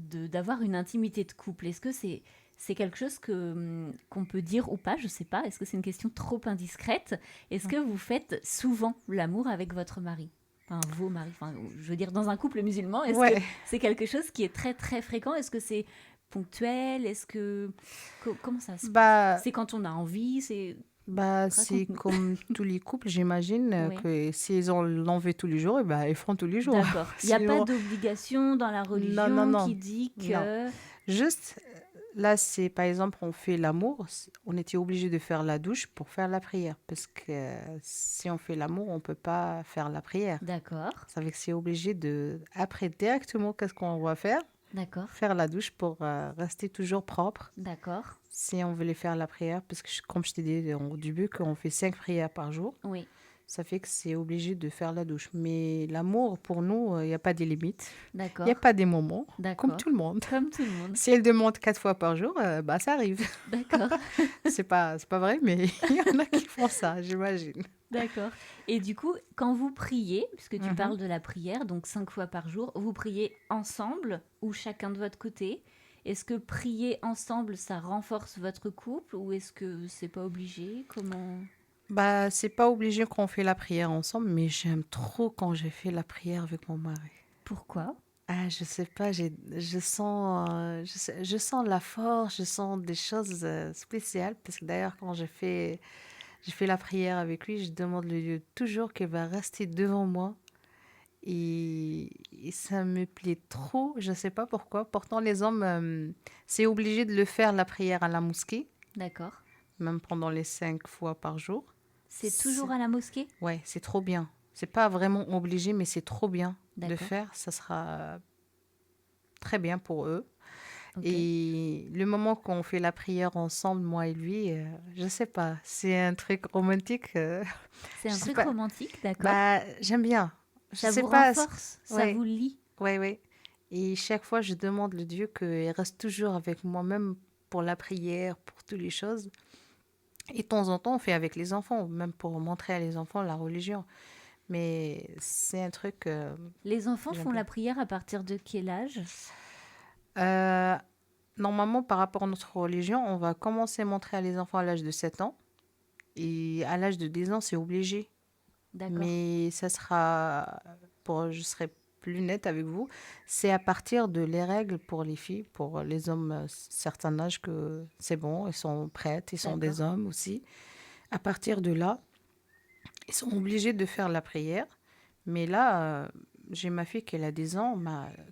d'avoir une intimité de couple? Est-ce que c'est quelque chose qu'on peut dire ou pas? Je sais pas. Est-ce que c'est une question trop indiscrète? Est-ce que vous faites souvent l'amour avec votre mari? Enfin, vos maris. Enfin, je veux dire, dans un couple musulman, est-ce que Ouais, c'est quelque chose qui est très très fréquent? Est-ce que c'est ponctuel? Est-ce que comment ça se passe? bah, C'est quand on a envie, c'est c'est raconte-nous. comme tous les couples, j'imagine Oui, que s'ils ont l'envie tous les jours, eh ben, ils font tous les jours. d'accord. Il n'y a pas Sinon, d'obligation dans la non, non, religion qui non, dit non. que... Juste, là, c'est par exemple, on fait l'amour, on était obligé de faire la douche pour faire la prière. Parce que si on fait l'amour, on peut pas faire la prière. D'accord, Ça veut dire que c'est obligé de, après, directement, qu'est-ce qu'on va faire? d'accord, Faire la douche pour rester toujours propre. d'accord. Si on voulait faire la prière, parce que comme je t'ai dit au début, qu'on fait 5 prières par jour, Oui, ça fait que c'est obligé de faire la douche. Mais l'amour, pour nous, il n'y a pas de limites. Il n'y a d'accord, pas des moments, comme d'accord. tout le monde. Comme tout le monde. Si elle demande 4 fois par jour, bah ça arrive. D'accord, C'est pas vrai, mais il y en a qui font ça, j'imagine. d'accord. Et du coup, quand vous priez, puisque tu Mhm. parles de la prière, donc 5 fois par jour, vous priez ensemble ou chacun de votre côté? Est-ce que prier ensemble, ça renforce votre couple ou est-ce que c'est pas obligé? Comment... Bah, c'est pas obligé qu'on fait la prière ensemble, mais j'aime trop quand j'ai fait la prière avec mon mari. Pourquoi? Ah, je sais pas, je sens, je sens la force, je sens des choses spéciales. Parce que d'ailleurs, quand j'ai fait la prière avec lui, je demande le Dieu toujours qu'il va rester devant moi. Et ça me plaît trop, je sais pas pourquoi. Pourtant, les hommes, c'est obligé de le faire, la prière à la mosquée, D'accord. même pendant les 5 fois par jour. C'est toujours à la mosquée? Ouais, c'est trop bien. C'est pas vraiment obligé, mais c'est trop bien de D'accord. faire. Ça sera très bien pour eux. Ok. Et le moment qu'on fait la prière ensemble, moi et lui, je sais pas, c'est un truc romantique. C'est Je un sais truc pas. romantique, d'accord. Bah, j'aime bien. Je Ça sais vous pas. renforce, ça Ouais, vous lie. ouais, ouais. Et chaque fois, je demande le Dieu qu'il reste toujours avec moi, même pour la prière, pour toutes les choses. Et de temps en temps, on fait avec les enfants, même pour montrer à les enfants la religion. Mais c'est un truc Les enfants j'aime font bien. la prière à partir de quel âge? Euh, Normalement, par rapport à notre religion, on va commencer à montrer à les enfants à l'âge de 7 ans. Et à l'âge de 10 ans, c'est obligé. D'accord, Mais ça sera, je serai plus nette avec vous, c'est à partir de les règles pour les filles, pour les hommes, certain âge que c'est bon, ils sont prêts, ils sont des d'accord, hommes aussi. À partir de là, ils sont obligés de faire la prière. Mais là, j'ai ma fille qui a 10 ans,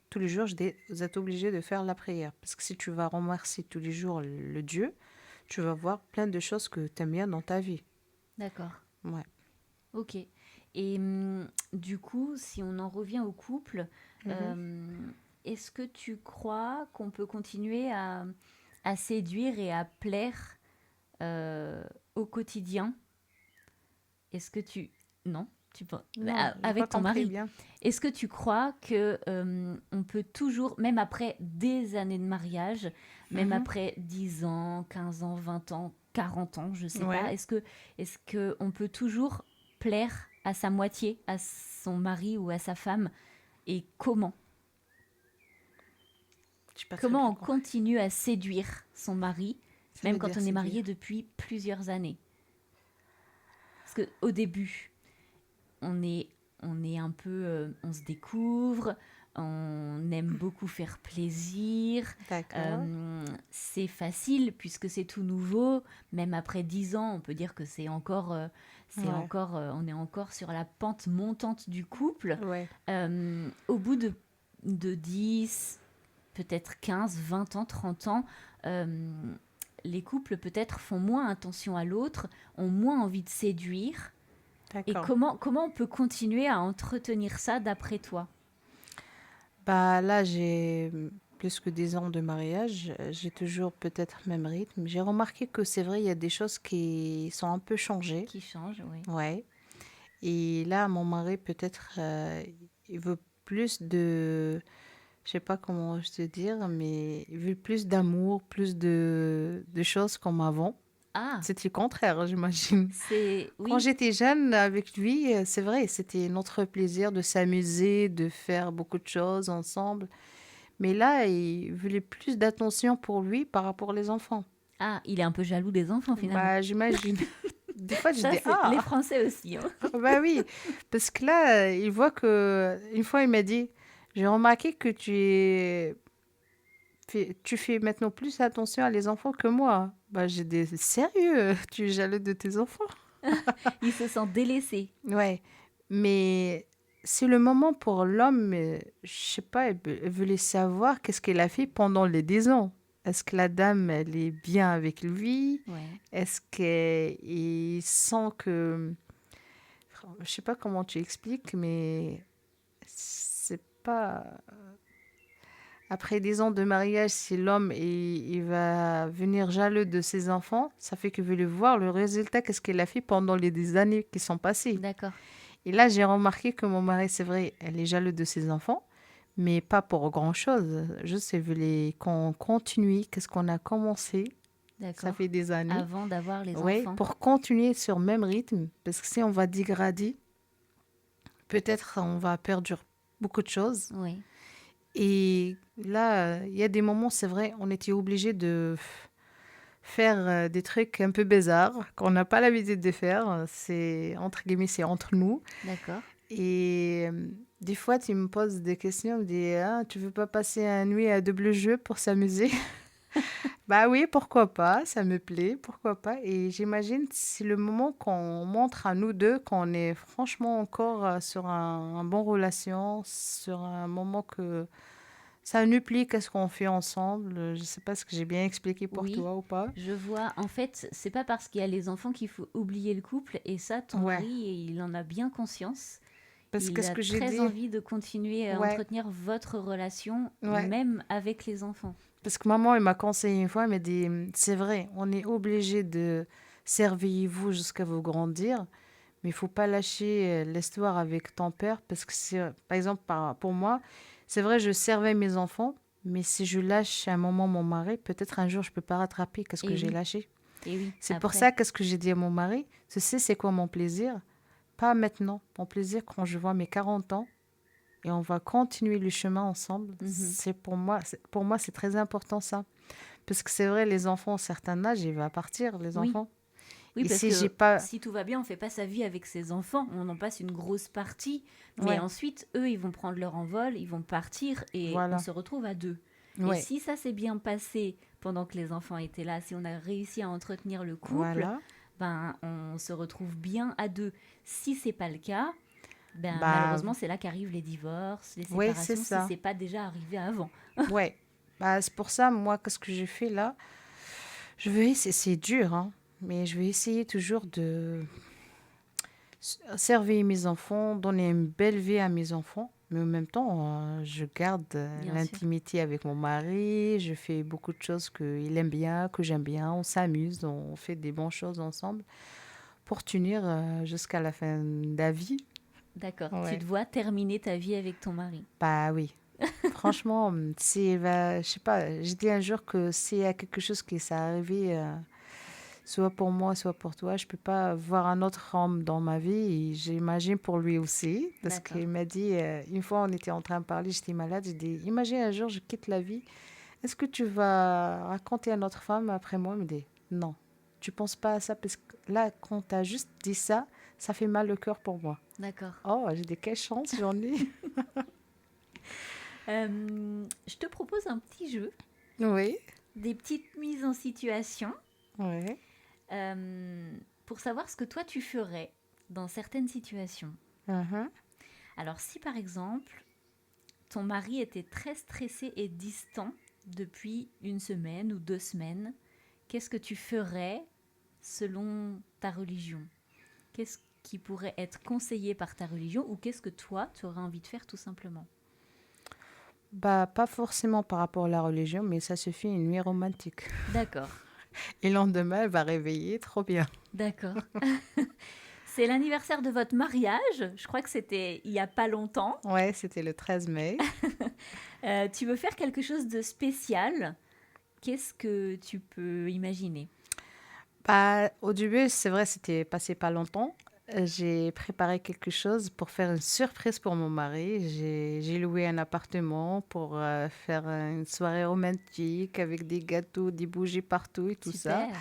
tous les jours, je dis, vous êtes obligés de faire la prière. Parce que si tu vas remercier tous les jours le Dieu, tu vas voir plein de choses que tu aimes bien dans ta vie. d'accord. Ouais. Ok. Et du coup, si on en revient au couple, Mhm. est-ce que tu crois qu'on peut continuer à séduire et à plaire au quotidien? Est-ce que tu... Non, tu penses... Non, j'ai pas Avec ton compris mari. bien. Est-ce que tu crois que on peut toujours, même après des années de mariage, même Mhm. après 10 ans, 15 ans, 20 ans, 40 ans, je sais pas, Ouais. est-ce que on peut toujours plaire à sa moitié, à son mari ou à sa femme, et comment? Je suis pas très Comment bien on compris. continue à séduire son mari, Ça même veut quand dire on est marié séduire. depuis plusieurs années? Parce qu'au début, on est, on est un peu, on se découvre, on aime beaucoup faire plaisir. D'accord. C'est facile puisque c'est tout nouveau. Même après 10 ans, on peut dire que Ouais. on est encore sur la pente montante du couple. Ouais. Au bout de 10, peut-être 15, 20 ans, 30 ans, euh, les couples peut-être font moins attention à l'autre, ont moins envie de séduire. Et D'accord. comment on peut continuer à entretenir ça d'après toi? Bah là, j'ai plus que 10 ans de mariage. J'ai toujours peut-être le même rythme. J'ai remarqué que c'est vrai, il y a des choses qui sont un peu changées. Qui change, oui. Ouais. Et là, mon mari, peut-être, il veut plus de, je sais pas comment je te dire, mais il veut plus d'amour, plus de choses comme avant. Ah, C'était le contraire, j'imagine. c'est... Quand Oui. j'étais jeune avec lui, c'est vrai, c'était notre plaisir de s'amuser, de faire beaucoup de choses ensemble. Mais là, il voulait plus d'attention pour lui par rapport aux enfants. Ah, il est un peu jaloux des enfants finalement. Bah, j'imagine. Des fois, je Ça, dis, c'est les ah, Français aussi, hein. bah oui. Parce que là, il voit que, une fois, il m'a dit, j'ai remarqué que tu fais maintenant plus attention à les enfants que moi. Bah, j'ai dit, sérieux, tu es jaloux de tes enfants? Il se sent délaissé. Ouais. Mais c'est le moment pour l'homme, je sais pas, elle voulait savoir qu'est-ce qu'elle a fait pendant les 10 ans. Est-ce que la dame, elle est bien avec lui? Ouais. Est-ce qu'il sent que... Je sais pas comment tu expliques, mais c'est pas... Après 10 ans de mariage, si l'homme il va venir jaloux de ses enfants, ça fait qu'il veut le voir le résultat, qu'est-ce qu'il a fait pendant les 10 années qui sont passées. D'accord. Et là, j'ai remarqué que mon mari, c'est vrai, elle est jalouse de ses enfants, mais pas pour grand-chose. Juste, elle voulait qu'on continue, qu'est-ce qu'on a commencé, ça D'accord. fait des années. Avant d'avoir les Ouais, enfants. pour continuer sur le même rythme, parce que si on va dégrader, peut-être on va perdre beaucoup de choses. Oui. Et là, il y a des moments, c'est vrai, on était obligé de faire des trucs un peu bizarres qu'on n'a pas l'habitude de faire. C'est entre guillemets, c'est entre nous. D'accord. Et des fois, tu me poses des questions, tu me dis, ah, tu veux pas passer une nuit à double jeu pour s'amuser? Bah oui, pourquoi pas, ça me plaît, pourquoi pas. Et j'imagine c'est le moment qu'on montre à nous deux qu'on est franchement encore sur un bon relation, sur un moment que ça nous plaît, qu'est-ce qu'on fait ensemble. Je sais pas ce que j'ai bien expliqué pour Oui. toi ou pas. Je vois. En fait, c'est pas parce qu'il y a les enfants qu'il faut oublier le couple. Et ça, ton Ouais, mari, il en a bien conscience. parce que Il ce a que j'ai très dit, envie de continuer à ouais, entretenir votre relation, ouais. même avec les enfants. Parce que maman, elle m'a conseillé une fois, elle m'a dit, c'est vrai, on est obligé de servir vous jusqu'à vous grandir, mais il faut pas lâcher l'histoire avec ton père, parce que c'est, par exemple, pour moi, c'est vrai, je servais mes enfants, mais si je lâche à un moment mon mari, peut-être un jour je peux pas rattraper qu'est-ce que Et j'ai oui, lâché. et oui, C'est pour après. ça qu'est-ce que j'ai dit à mon mari, tu sais, c'est quoi mon plaisir? Pas maintenant, mon plaisir quand je vois mes 40 ans, et on va continuer le chemin ensemble. Mhm. C'est pour moi, c'est très important ça. Parce que c'est vrai, les enfants, à un certain âge, ils vont partir, les Oui, enfants. oui, Et parce si j'ai que pas... si tout va bien, on fait pas sa vie avec ses enfants, on en passe une grosse partie, mais Ouais, ensuite, eux, ils vont prendre leur envol, ils vont partir et on voilà. se retrouve à deux. Et Ouais, si ça s'est bien passé pendant que les enfants étaient là, si on a réussi à entretenir le couple, voilà. ben on se retrouve bien à deux. Si c'est pas le cas, ben Bah, malheureusement c'est là qu'arrivent les divorces, les ouais, c'est séparations, si ça. c'est pas déjà arrivé avant. Ouais. Bah, c'est pour ça, moi, qu'est-ce que j'ai fait là? Je vais essayer, c'est dur, hein, mais je vais essayer toujours de servir mes enfants, donner une belle vie à mes enfants. Mais en même temps, je garde Bien sûr. l'intimité avec mon mari. Je fais beaucoup de choses qu'il aime bien, que j'aime bien. On s'amuse, on fait des bonnes choses ensemble pour tenir jusqu'à la fin de la vie. D'accord. Tu Ouais. te vois terminer ta vie avec ton mari. Bah oui. Franchement, si je sais pas, j'ai dit un jour que s'il y a quelque chose qui s'est arrivé, soit pour moi, soit pour toi, je peux pas voir un autre homme dans ma vie et j'imagine pour lui aussi. Parce D'accord. qu'il m'a dit, une fois on était en train de parler, j'étais malade, j'ai dit, imagine un jour je quitte la vie est-ce que tu vas raconter à notre femme après moi? Elle me dit, non, tu penses pas à ça parce que là, quand tu as juste dit ça, ça fait mal au cœur pour moi. D'accord. Oh, j'ai dit, quelle chance j'en ai. Je te propose un petit jeu, Oui, des petites mises en situation oui. euh, pour savoir ce que toi tu ferais dans certaines situations. Mhm. Alors si par exemple ton mari était très stressé et distant depuis une semaine ou 2 semaines, qu'est-ce que tu ferais selon ta religion? Qu'est-ce qui pourrait être conseillé par ta religion ou qu'est-ce que toi tu aurais envie de faire tout simplement? Bah, pas forcément par rapport à la religion, mais ça suffit une nuit romantique. D'accord, Et le lendemain, elle va réveiller, trop bien. d'accord. C'est l'anniversaire de votre mariage, je crois que c'était il y a pas longtemps. Ouais, c'était le 13 mai. Tu veux faire quelque chose de spécial? Qu'est-ce que tu peux imaginer? Bah, au début, c'est vrai, c'était passé pas longtemps. J'ai préparé quelque chose pour faire une surprise pour mon mari. J'ai loué un appartement pour faire une soirée romantique avec des gâteaux, des bougies partout et tout ça. Super,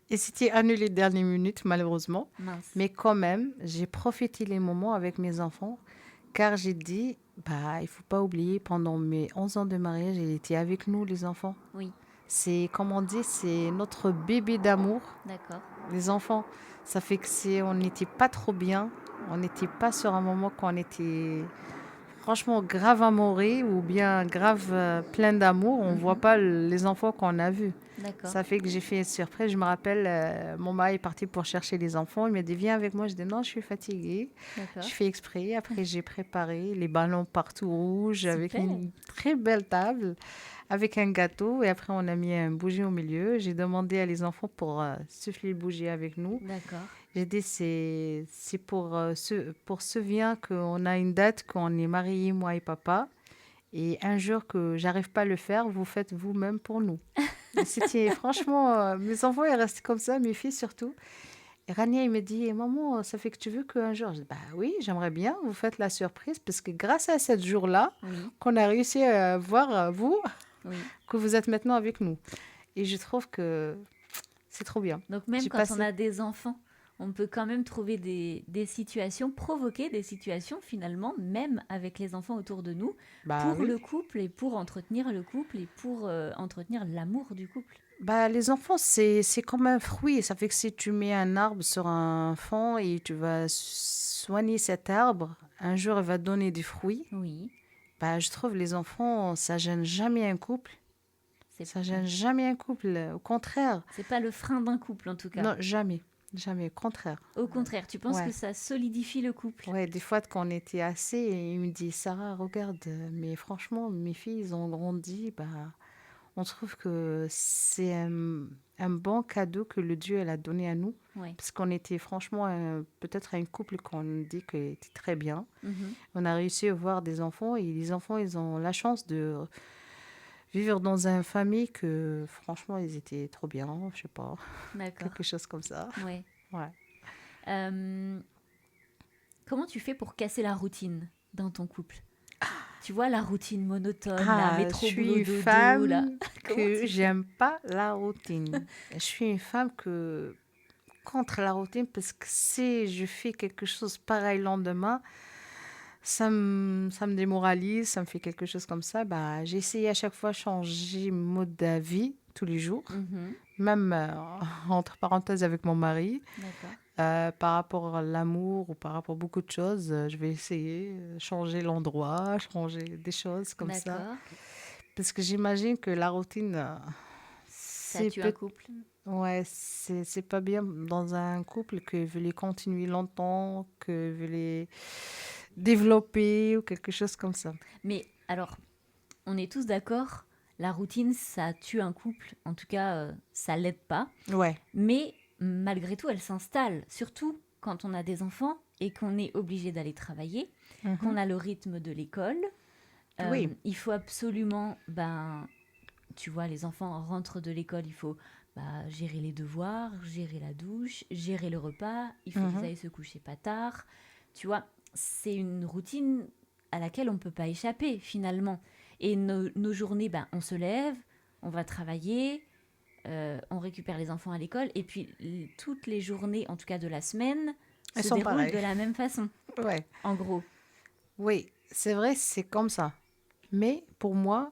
Et c'était annulé dernière minute, malheureusement. mince. Mais quand même, j'ai profité les moments avec mes enfants car j'ai dit, bah, il faut pas oublier, pendant mes 11 ans de mariage, il était avec nous, les enfants. Oui, C'est, comme on dit, c'est notre bébé d'amour. d'accord. Les enfants, ça fait que on n'était pas trop bien. On n'était pas sur un moment qu'on était franchement grave amoureux ou bien grave plein d'amour. On voit Mhm, pas les enfants qu'on a vus. d'accord, Ça fait que j'ai fait une surprise. Je me rappelle, mon mari est parti pour chercher les enfants. Il m'a dit, viens avec moi. Je dis, non, je suis fatiguée. Je d'accord. fais exprès. Après, j'ai préparé les ballons partout rouges avec Super, une très belle table avec un gâteau et après on a mis un bougie au milieu. J'ai demandé à les enfants pour souffler le bougie avec nous. d'accord. J'ai dit c'est pour souvenir qu'on a une date qu'on est mariés moi et papa et un jour que j'arrive pas à le faire, vous faites vous-même pour nous. Et c'était franchement mes enfants ils restent comme ça, mes filles surtout. Et Rania il me dit maman ça fait que tu veux qu'un jour je dis bah oui j'aimerais bien vous faites la surprise parce que grâce à ce jour-là Oui, qu'on a réussi à voir vous oui. que vous êtes maintenant avec nous. Et je trouve que c'est trop bien. Donc même J'ai quand on passé. a des enfants, on peut quand même trouver des situations, provoquer des situations finalement, même avec les enfants autour de nous, Bah pour oui. le couple et pour entretenir le couple et pour entretenir l'amour du couple. Bah, les enfants, c'est comme un fruit. Ça fait que si tu mets un arbre sur un fond et tu vas soigner cet arbre, un jour, il va donner des fruits. Oui, Bah, je trouve les enfants, ça gêne jamais un couple. c'est Ça gêne jamais un couple. Au contraire. c'est pas le frein d'un couple en tout cas. Non, jamais. Jamais. Au contraire. Au contraire, tu penses que Ouais. ça solidifie le couple? Ouais, des fois, quand on était assez, il me dit, Sarah, regarde, mais franchement, mes filles, ils ont grandi. Bah, on trouve que c'est un bon cadeau que le Dieu elle a donné à nous. Oui. Parce qu'on était franchement peut-être un couple qu'on dit que était très bien. Mhm. On a réussi à voir des enfants et les enfants, ils ont la chance de vivre dans une famille que franchement, ils étaient trop bien. Je sais pas, D'accord. quelque chose comme ça. Ouais. Ouais. Euh, Comment tu fais pour casser la routine dans ton couple? Tu vois, la routine monotone, la Ah, je métro suis boulot une dodo, là. femme Comment que tu fais? j'aime pas la routine. Je suis une femme que contre la routine parce que si je fais quelque chose pareil le lendemain, ça me démoralise, ça me fait quelque chose comme ça. Bah, j'ai essayé à chaque fois de changer mon mode de vie tous les jours, Mhm. même entre parenthèses avec mon mari, D'accord. par rapport à l'amour ou par rapport à beaucoup de choses. Je vais essayer de changer l'endroit, changer des choses comme ça. D'accord. Parce que j'imagine que la routine, Ça c'est tue un peut couple. ouais, c'est pas bien dans un couple que veut les continuer longtemps, que veut les développer ou quelque chose comme ça. Mais alors, on est tous d'accord, la routine, ça tue un couple. En tout cas, ça l'aide pas. Ouais. Mais malgré tout, elle s'installe. Surtout quand on a des enfants et qu'on est obligé d'aller travailler, qu'on Mhm. a le rythme de l'école. Oui. Il faut absolument, ben, tu vois, les enfants rentrent de l'école, il faut gérer les devoirs, gérer la douche, gérer le repas, il faut qu'ils Mhm. aillent se coucher pas tard. Tu vois, c'est une routine à laquelle on ne peut pas échapper finalement. Et nos journées, ben, on se lève, on va travailler, on récupère les enfants à l'école, et puis toutes les journées, en tout cas de la semaine, Elles se sont déroulent de pareilles. la même façon, Ouais. en gros. Oui, c'est vrai, c'est comme ça. Mais pour moi,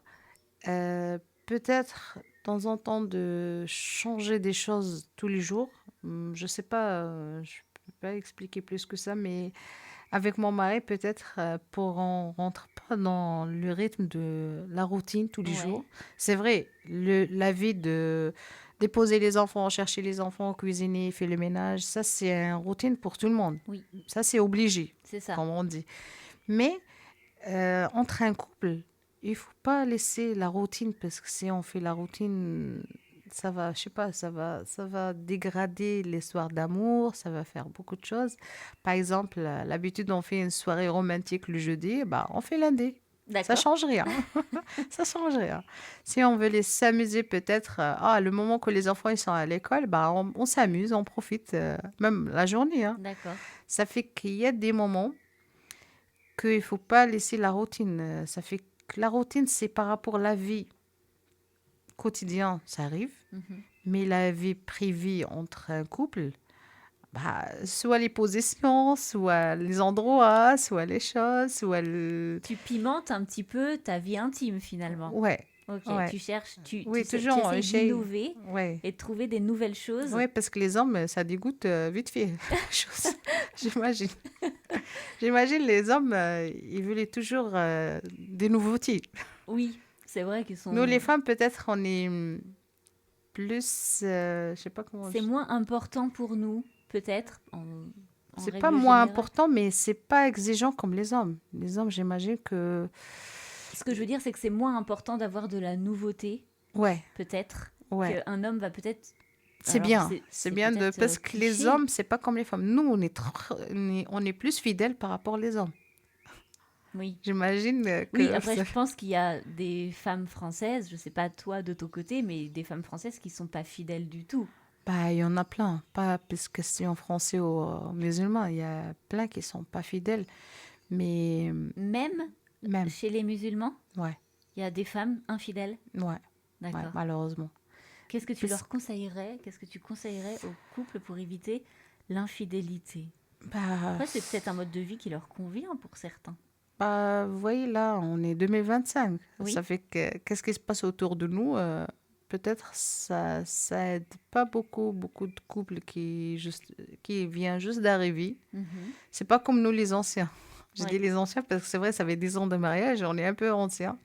euh, peut-être de temps en temps de changer des choses tous les jours. Je sais pas, je peux pas expliquer plus que ça, mais avec mon mari, peut-être pour on rentre pas dans le rythme de la routine tous les Ouais, jours. C'est vrai, la vie de déposer les enfants, chercher les enfants, cuisiner, faire le ménage, ça c'est une routine pour tout le monde. oui, Ça c'est obligé, c'est ça. comme on dit. Mais entre un couple, il faut pas laisser la routine parce que si on fait la routine, ça va, je sais pas, ça va dégrader l'histoire d'amour, ça va faire beaucoup de choses. Par exemple, l'habitude, on fait une soirée romantique le jeudi, bah, on fait lundi. Ça D'accord. change rien. Ça change rien. Si on veut les s'amuser peut-être, le moment que les enfants ils sont à l'école, bah, on s'amuse, on profite, même la journée, hein. D'accord. Ça fait qu'il y a des moments qu'il ne faut pas laisser la routine. Ça fait que la routine, c'est par rapport à la vie quotidienne, ça arrive. Mhm. Mais la vie privée entre un couple, bah, soit les positions, soit les endroits, soit les choses, soit le... Tu pimentes un petit peu ta vie intime finalement. Ouais, Ok, ouais. tu cherches, Oui, tu toujours, essayes j'ai... d'innover Ouais. et de trouver des nouvelles choses. Ouais, parce que les hommes, ça dégoûte vite fait. Les choses. J'imagine. J'imagine les hommes, ils voulaient toujours des nouveautés. Oui, c'est vrai qu'ils Nous, les sont... femmes, peut-être, on est plus, je sais pas comment. C'est moins important pour nous, peut-être, en C'est pas règle moins générale. important, mais c'est pas exigeant comme les hommes. Les hommes, j'imagine que, Ce que je veux dire, c'est que c'est moins important d'avoir de la nouveauté, ouais, peut-être, ouais, qu'un homme va peut-être... c'est Alors, bien, c'est c'est bien de peut-être parce que les cliché. hommes, c'est pas comme les femmes. Nous, on est plus fidèles par rapport aux hommes. Oui. J'imagine Oui, que après, je pense qu'il y a des femmes françaises, je sais pas toi de ton côté, mais des femmes françaises qui sont pas fidèles du tout. bah, il y en a plein, pas parce que c'est en français ou musulman, il y a plein qui sont pas fidèles, mais Même même, chez les musulmans, ouais, il y a des femmes infidèles. ouais, ouais, D'accord. malheureusement. Qu'est-ce que tu Parce- leur conseillerais? Qu'est-ce que tu conseillerais aux couples pour éviter l'infidélité? bah, Après, c'est peut-être un mode de vie qui leur convient pour certains. Bah, vous voyez, là, on est 2025. Ça Oui. fait que qu'est-ce qui se passe autour de nous? Peut-être ça aide pas beaucoup de couples qui viennent juste d'arriver. Mhm. C'est pas comme nous les anciens. Je dis Oui. les anciens parce que c'est vrai, ça fait 10 ans de mariage, on est un peu anciens.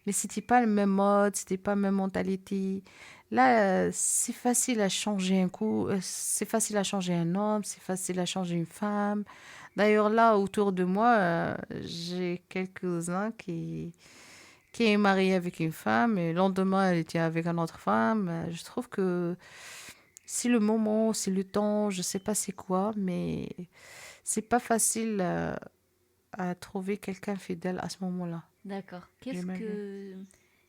Mais c'était pas le même mode, c'était pas la même mentalité. Là, c'est facile à changer un coup, c'est facile à changer un homme, c'est facile à changer une femme. D'ailleurs, là, autour de moi, j'ai quelques-uns qui est marié avec une femme et le lendemain, elle était avec une autre femme. Je trouve que c'est le moment, c'est le temps, je sais pas c'est quoi, mais c'est pas facile à trouver quelqu'un fidèle à ce moment-là. D'accord. Qu'est-ce J'imagine. que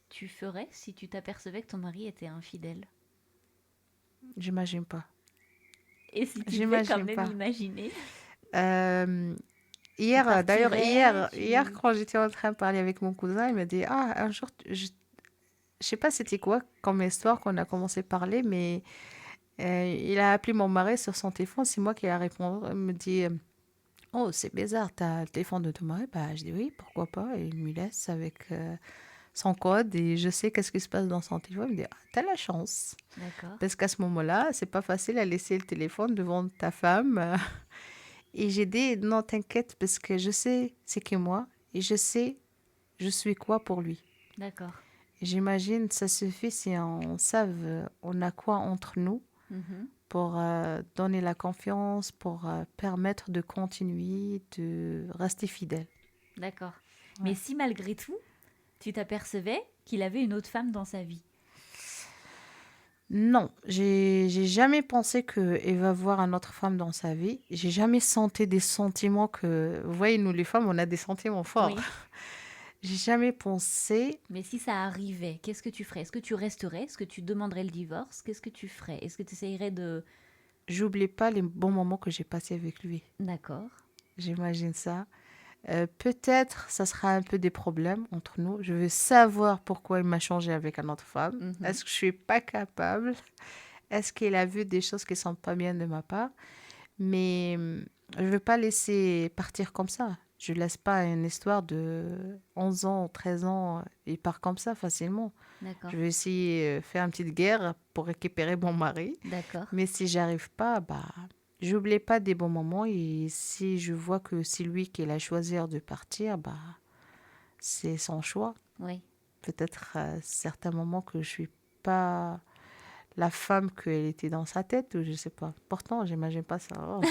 tu ferais si tu t'apercevais que ton mari était infidèle? J'imagine pas. Et si tu devais quand J'imagine même pas. imaginer, Euh, tu D'ailleurs, partirais, hier, tu... quand j'étais en train de parler avec mon cousin, il m'a dit, ah, un jour, je sais pas c'était quoi comme histoire qu'on a commencé à parler, mais il a appelé mon mari sur son téléphone, c'est moi qui ai répondu. Il me dit, oh, c'est bizarre, t'as le téléphone de ton mari? Bah, je dis oui, pourquoi pas. Et il me laisse avec son code et je sais qu'est-ce qui se passe dans son téléphone. Il me dit, ah, t'as la chance. D'accord. Parce qu'à ce moment-là, c'est pas facile à laisser le téléphone devant ta femme. Et j'ai dit, non, t'inquiète, parce que je sais c'est que moi et je sais je suis quoi pour lui. D'accord. J'imagine ça suffit si on savent on a quoi entre nous Mhm. pour donner la confiance, pour permettre de continuer, de rester fidèle. D'accord. Mais Ouais. si malgré tout, tu t'apercevais qu'il avait une autre femme dans sa vie. Non, j'ai jamais pensé qu'il va voir une autre femme dans sa vie. J'ai jamais senti des sentiments que... Vous voyez, nous les femmes, on a des sentiments forts. Oui. J'ai jamais pensé... Mais si ça arrivait, qu'est-ce que tu ferais? Est-ce que tu resterais? Est-ce que tu demanderais le divorce? Qu'est-ce que tu ferais? Est-ce que tu essayerais de... J'oublie pas les bons moments que j'ai passés avec lui. D'accord. J'imagine ça. Peut-être ça sera un peu des problèmes entre nous. Je veux savoir pourquoi il m'a changé avec une autre femme. Mhm. Est-ce que je suis pas capable? Est-ce qu'il a vu des choses qui sont pas bien de ma part? Mais je veux pas laisser partir comme ça. Je laisse pas une histoire de 11 ans, 13 ans, il part comme ça facilement. D'accord, Je vais essayer de faire une petite guerre pour récupérer mon mari. d'accord. Mais si j'arrive pas, bah, j'oublie pas des bons moments. Et si je vois que c'est lui qui l'a choisi de partir, bah, c'est son choix. Oui. Peut-être à certains moments que je suis pas la femme qu'elle était dans sa tête, ou je sais pas. Pourtant, j'imagine pas ça. Oh,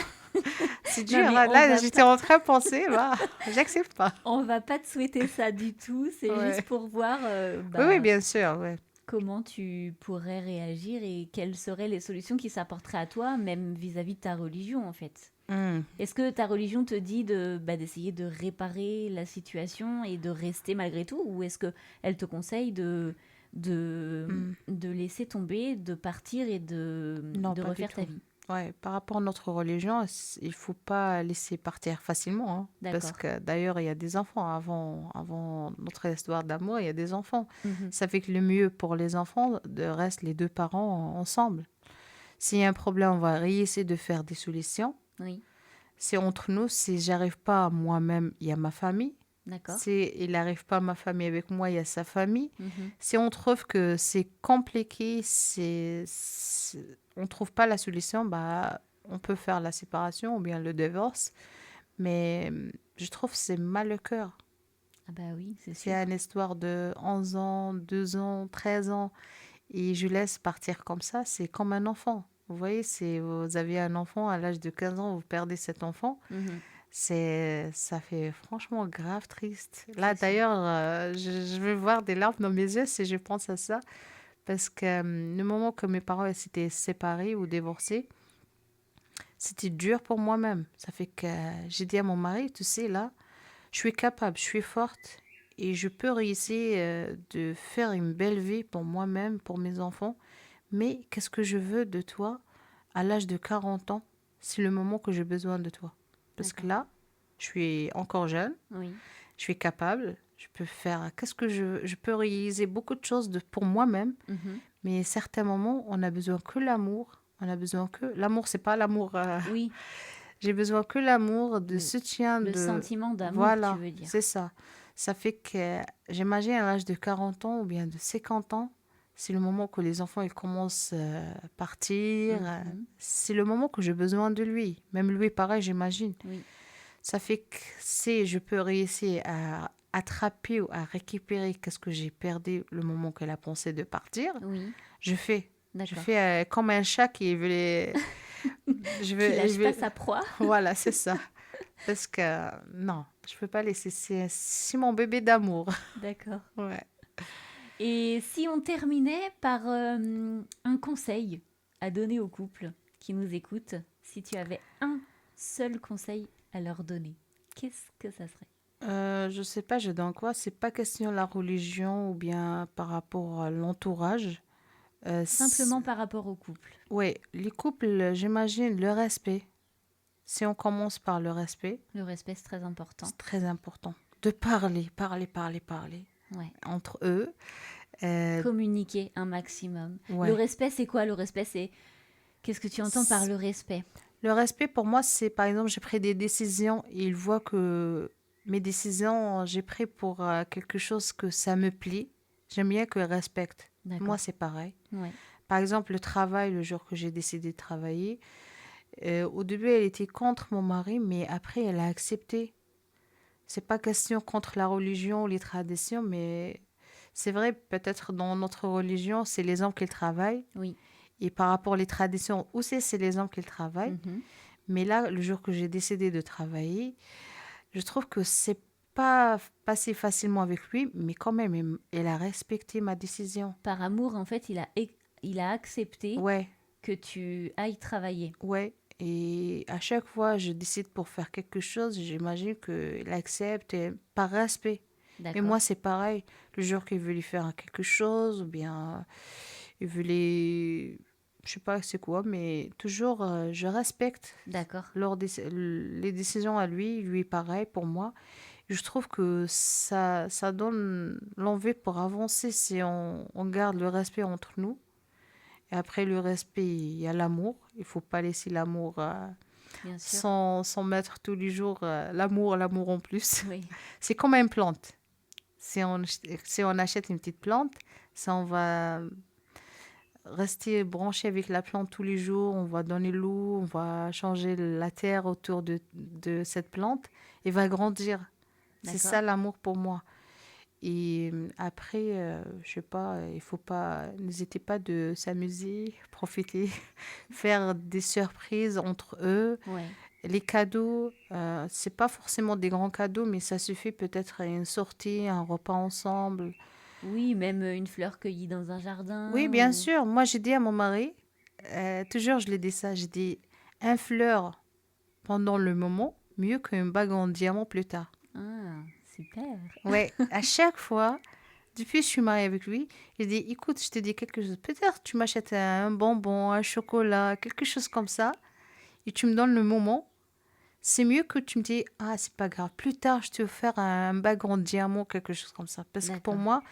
c'est Non, dur, mais hein. Là, j'étais en train de penser, bah, j'accepte pas. on va pas te souhaiter ça du tout. C'est juste Ouais. pour voir Oui, oui, bah, bien sûr, ouais. comment tu pourrais réagir et quelles seraient les solutions qui s'apporteraient à toi, même vis-à-vis de ta religion, en fait. Hmm. Est-ce que ta religion te dit d'essayer de réparer la situation et de rester malgré tout, ou est-ce que elle te conseille Hmm. de laisser tomber, de partir et Non, de pas du refaire ta tout. vie? Ouais, par rapport à notre religion, il faut pas laisser partir facilement, hein. Parce D'accord. que d'ailleurs, il y a des enfants. Avant notre histoire d'amour, il y a des enfants. Mhm. Ça fait que le mieux pour les enfants, de reste les deux parents ensemble. S'il y a un problème, on va réessayer de faire des solutions. Oui, C'est entre nous. Si j'arrive pas moi-même, il y a ma famille. d'accord. Si il n'arrive pas ma famille avec moi, il y a sa famille. Mhm. Si on trouve que c'est compliqué, on trouve pas la solution, bah, on peut faire la séparation ou bien le divorce. Mais je trouve que c'est mal le cœur. Ah bah oui, c'est C'est sûr. une histoire de 11 ans, 2 ans, 13 ans. Et je laisse partir comme ça, c'est comme un enfant. Vous voyez, si vous avez un enfant à l'âge de 15 ans, vous perdez cet enfant, Mhm. ça fait franchement grave triste. Là, C'est sûr. d'ailleurs, je vais voir des larmes dans mes yeux si je pense à ça. Parce que le moment que mes parents s'étaient séparés ou divorcés, c'était dur pour moi-même. Ça fait que j'ai dit à mon mari, tu sais, là, je suis capable, je suis forte et je peux réussir de faire une belle vie pour moi-même, pour mes enfants. Mais qu'est-ce que je veux de toi à l'âge de 40 ans? C'est le moment que j'ai besoin de toi. Parce que D'accord. là, je suis encore jeune, Oui. je suis capable, je peux faire, qu'est-ce que je peux réaliser beaucoup de choses pour moi-même, Mhm. mais à certains moments, on a besoin que l'amour. On a besoin que l'amour, c'est pas l'amour. Oui, J'ai besoin que l'amour, de le, soutien, le de sentiment d'amour, tu voilà, veux dire. c'est ça. Ça fait que j'imagine à l'âge de 40 ans ou bien de 50 ans, c'est le moment que les enfants ils commencent à partir. Mhm. C'est le moment que j'ai besoin de lui. Même lui, pareil, j'imagine. Oui, Ça fait que si je peux réussir à attraper ou à récupérer qu'est-ce que j'ai perdu le moment qu'elle a pensé de partir, oui, je fais. Je d'accord. fais comme un chat qui veut... Qui Je lâche pas veux... sa proie. Voilà, c'est ça. Parce que non, je peux pas laisser. C'est mon bébé d'amour. D'accord. Ouais. Et si on terminait par un conseil à donner aux couples qui nous écoutent, si tu avais un seul conseil à leur donner, qu'est-ce que ça serait? Je sais pas, je donne quoi? C'est pas question de la religion ou bien par rapport à l'entourage. Simplement par rapport au couple. Ouais, les couples, j'imagine le respect. Si on commence par le respect, Le respect, c'est très important. c'est très important. De parler, parler, parler, parler Ouais. entre eux. Euh, Communiquer un maximum. Le ouais. respect, c'est quoi? Le respect, c'est... Qu'est-ce que tu entends par le respect? Le respect, pour moi, c'est par exemple, j'ai pris des décisions et il voit que mes décisions, j'ai pris pour quelque chose que ça me plaît. J'aime bien qu'il respecte. Moi, D'accord. c'est pareil. Ouais. Par exemple, le travail, le jour que j'ai décidé de travailler, au début, elle était contre mon mari, mais après, elle a accepté. C'est pas question contre la religion ou les traditions, mais c'est vrai, peut-être dans notre religion, c'est les hommes qui travaillent. Oui. Et par rapport aux traditions, aussi, c'est les hommes qui travaillent. Mhm. Mais là, le jour que j'ai décidé de travailler, je trouve que c'est pas passé facilement avec lui, mais quand même, elle a respecté ma décision. Par amour, en fait, il a accepté Ouais, que tu ailles travailler. ouais. Et à chaque fois, je décide pour faire quelque chose, j'imagine qu'il accepte par respect. Et D'accord. moi, c'est pareil. Le jour qu'il veut lui faire quelque chose, ou bien il voulait je sais pas c'est quoi, mais toujours je respecte D'accord. les décisions à lui, lui pareil pour moi. Je trouve que ça donne l'envie pour avancer si on garde le respect entre nous. Et après le respect, il y a l'amour. Il faut pas laisser l'amour Bien sûr. sans mettre tous les jours l'amour en plus. Oui. C'est comme une plante. Si on achète une petite plante, ça on va rester branché avec la plante tous les jours, on va donner l'eau, on va changer la terre autour de cette plante et va grandir. C'est D'accord. ça l'amour pour moi. Et après, je sais pas, il faut pas, n'hésitez pas de s'amuser, profiter, faire des surprises entre eux. Ouais. Les cadeaux, c'est pas forcément des grands cadeaux, mais ça suffit peut-être à une sortie, un repas ensemble. Oui, même une fleur cueillie dans un Oui, jardin bien ou... sûr. Moi, j'ai dit à mon mari, toujours je l'ai dit ça, j'ai dit un fleur pendant le moment, mieux qu'une bague en diamant plus tard. Ah, super. Ouais, à chaque fois, depuis que je suis mariée avec lui, j'ai dit, écoute, je te dis quelque chose. Peut-être tu m'achètes un bonbon, un chocolat, quelque chose comme ça, et tu me donnes le moment. C'est mieux que tu me dis, ah, c'est pas grave, plus tard, je te faire un bague en diamant, quelque chose comme ça. Parce que pour D'accord. moi,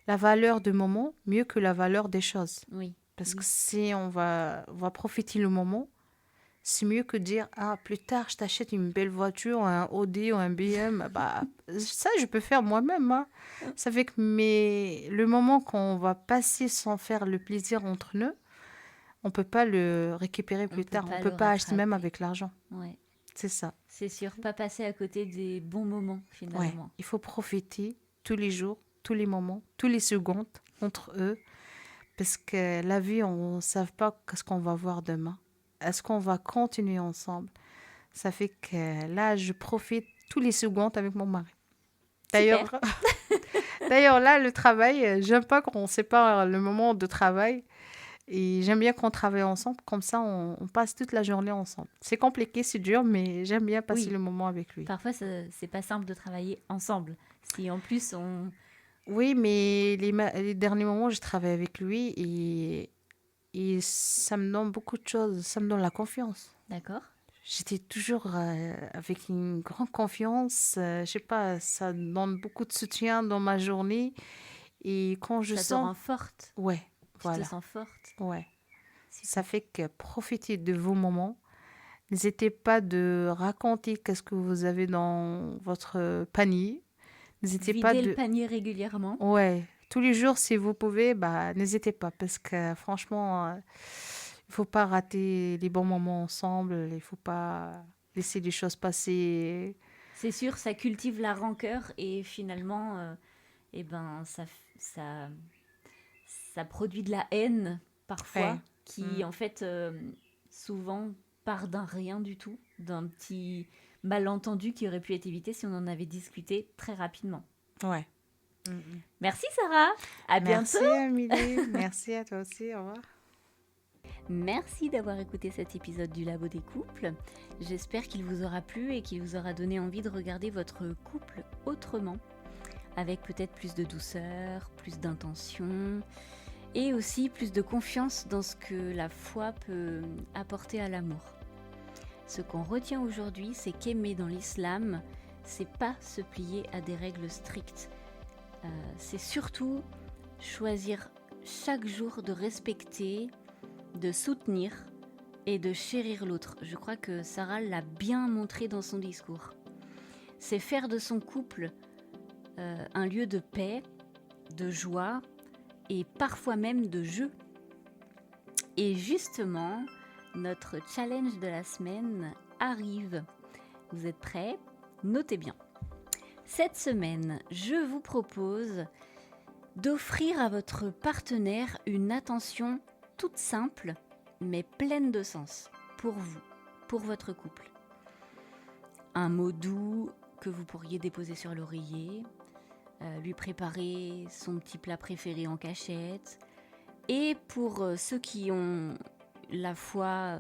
la valeur du moment, mieux que la valeur des choses. Oui. Parce que Oui. si on va profiter le moment, c'est mieux que dire, ah, plus tard, je t'achète une belle voiture, un Audi ou un BM. Bah, ça, je peux faire moi-même, hein. Ça fait que le moment qu'on va passer sans faire le plaisir entre nous, on peut pas le récupérer On plus peut tard. On pas peut le pas acheter même rattraper. avec l'argent. Ouais. C'est ça. C'est sûr, pas passer à côté des bons moments Ouais. finalement. Il faut profiter tous les jours, tous les moments, tous les secondes entre eux. Parce que la vie, on ne sait pas ce qu'on va voir demain. Est-ce qu'on va continuer ensemble? Ça fait que là, je profite tous les secondes avec mon mari. Super. D'ailleurs, d'ailleurs là, le travail, j'aime pas qu'on sépare le moment de travail. Et j'aime bien qu'on travaille ensemble. Comme ça, on passe toute la journée ensemble. C'est compliqué, c'est dur, mais j'aime bien passer Oui, le moment avec lui. parfois c'est pas simple de travailler ensemble. Si en plus on... Oui, mais les derniers moments, je travaille avec lui et ça me donne beaucoup de choses. Ça me donne la confiance. D'accord. J'étais toujours avec une grande confiance. Je sais pas, ça donne beaucoup de soutien dans ma journée. Et quand je Ça te sens... rend forte. Ouais, Tu te voilà. sens forte. Ouais. Ça Super. fait que profitez de vos moments. N'hésitez pas de raconter qu'est-ce que vous avez dans votre panier. N'hésitez pas Vider le de... panier régulièrement. Ouais, tous les jours, si vous pouvez, bah, n'hésitez pas. Parce que franchement, il faut pas rater les bons moments ensemble. Il faut pas laisser les choses passer. C'est sûr, ça cultive la rancœur et finalement, eh ben, ça, ça produit de la haine parfois Ouais. qui Mm. en fait souvent part d'un rien du tout, d'un petit malentendu qui aurait pu être évité si on en avait discuté très rapidement. Ouais. Mm. Merci Sarah, à bientôt. Merci, Amélie. Merci à toi aussi. Au revoir. Merci d'avoir écouté cet épisode du Labo des couples. J'espère qu'il vous aura plu et qu'il vous aura donné envie de regarder votre couple autrement, avec peut-être plus de douceur, plus d'intention et aussi plus de confiance dans ce que la foi peut apporter à l'amour. Ce qu'on retient aujourd'hui, c'est qu'aimer dans l'islam, c'est pas se plier à des règles strictes. C'est surtout choisir chaque jour de respecter, de soutenir et de chérir l'autre. Je crois que Sarah l'a bien montré dans son discours. C'est faire de son couple un lieu de paix, de joie et parfois même de jeu. Et justement, notre challenge de la semaine arrive. Vous êtes prêts? Notez bien. Cette semaine, je vous propose d'offrir à votre partenaire une attention toute simple, mais pleine de sens, pour vous, pour votre couple. Un mot doux que vous pourriez déposer sur l'oreiller, lui préparer son petit plat préféré en cachette, et pour ceux qui ont la foi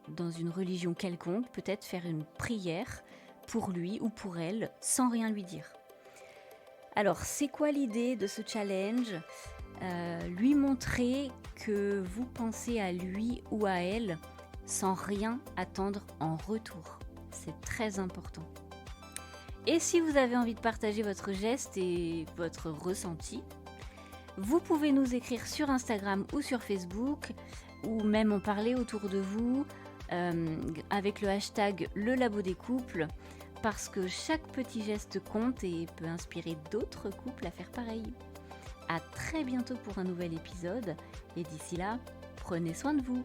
dans une religion quelconque, peut-être faire une prière pour lui ou pour elle, sans rien lui dire. Alors, c'est quoi l'idée de ce challenge ? lui montrer que vous pensez à lui ou à elle sans rien attendre en retour. C'est très important. Et si vous avez envie de partager votre geste et votre ressenti, vous pouvez nous écrire sur Instagram ou sur Facebook, ou même en parler autour de vous avec le hashtag Le Labo des couples, parce que chaque petit geste compte et peut inspirer d'autres couples à faire pareil. À très bientôt pour un nouvel épisode, et d'ici là, prenez soin de vous.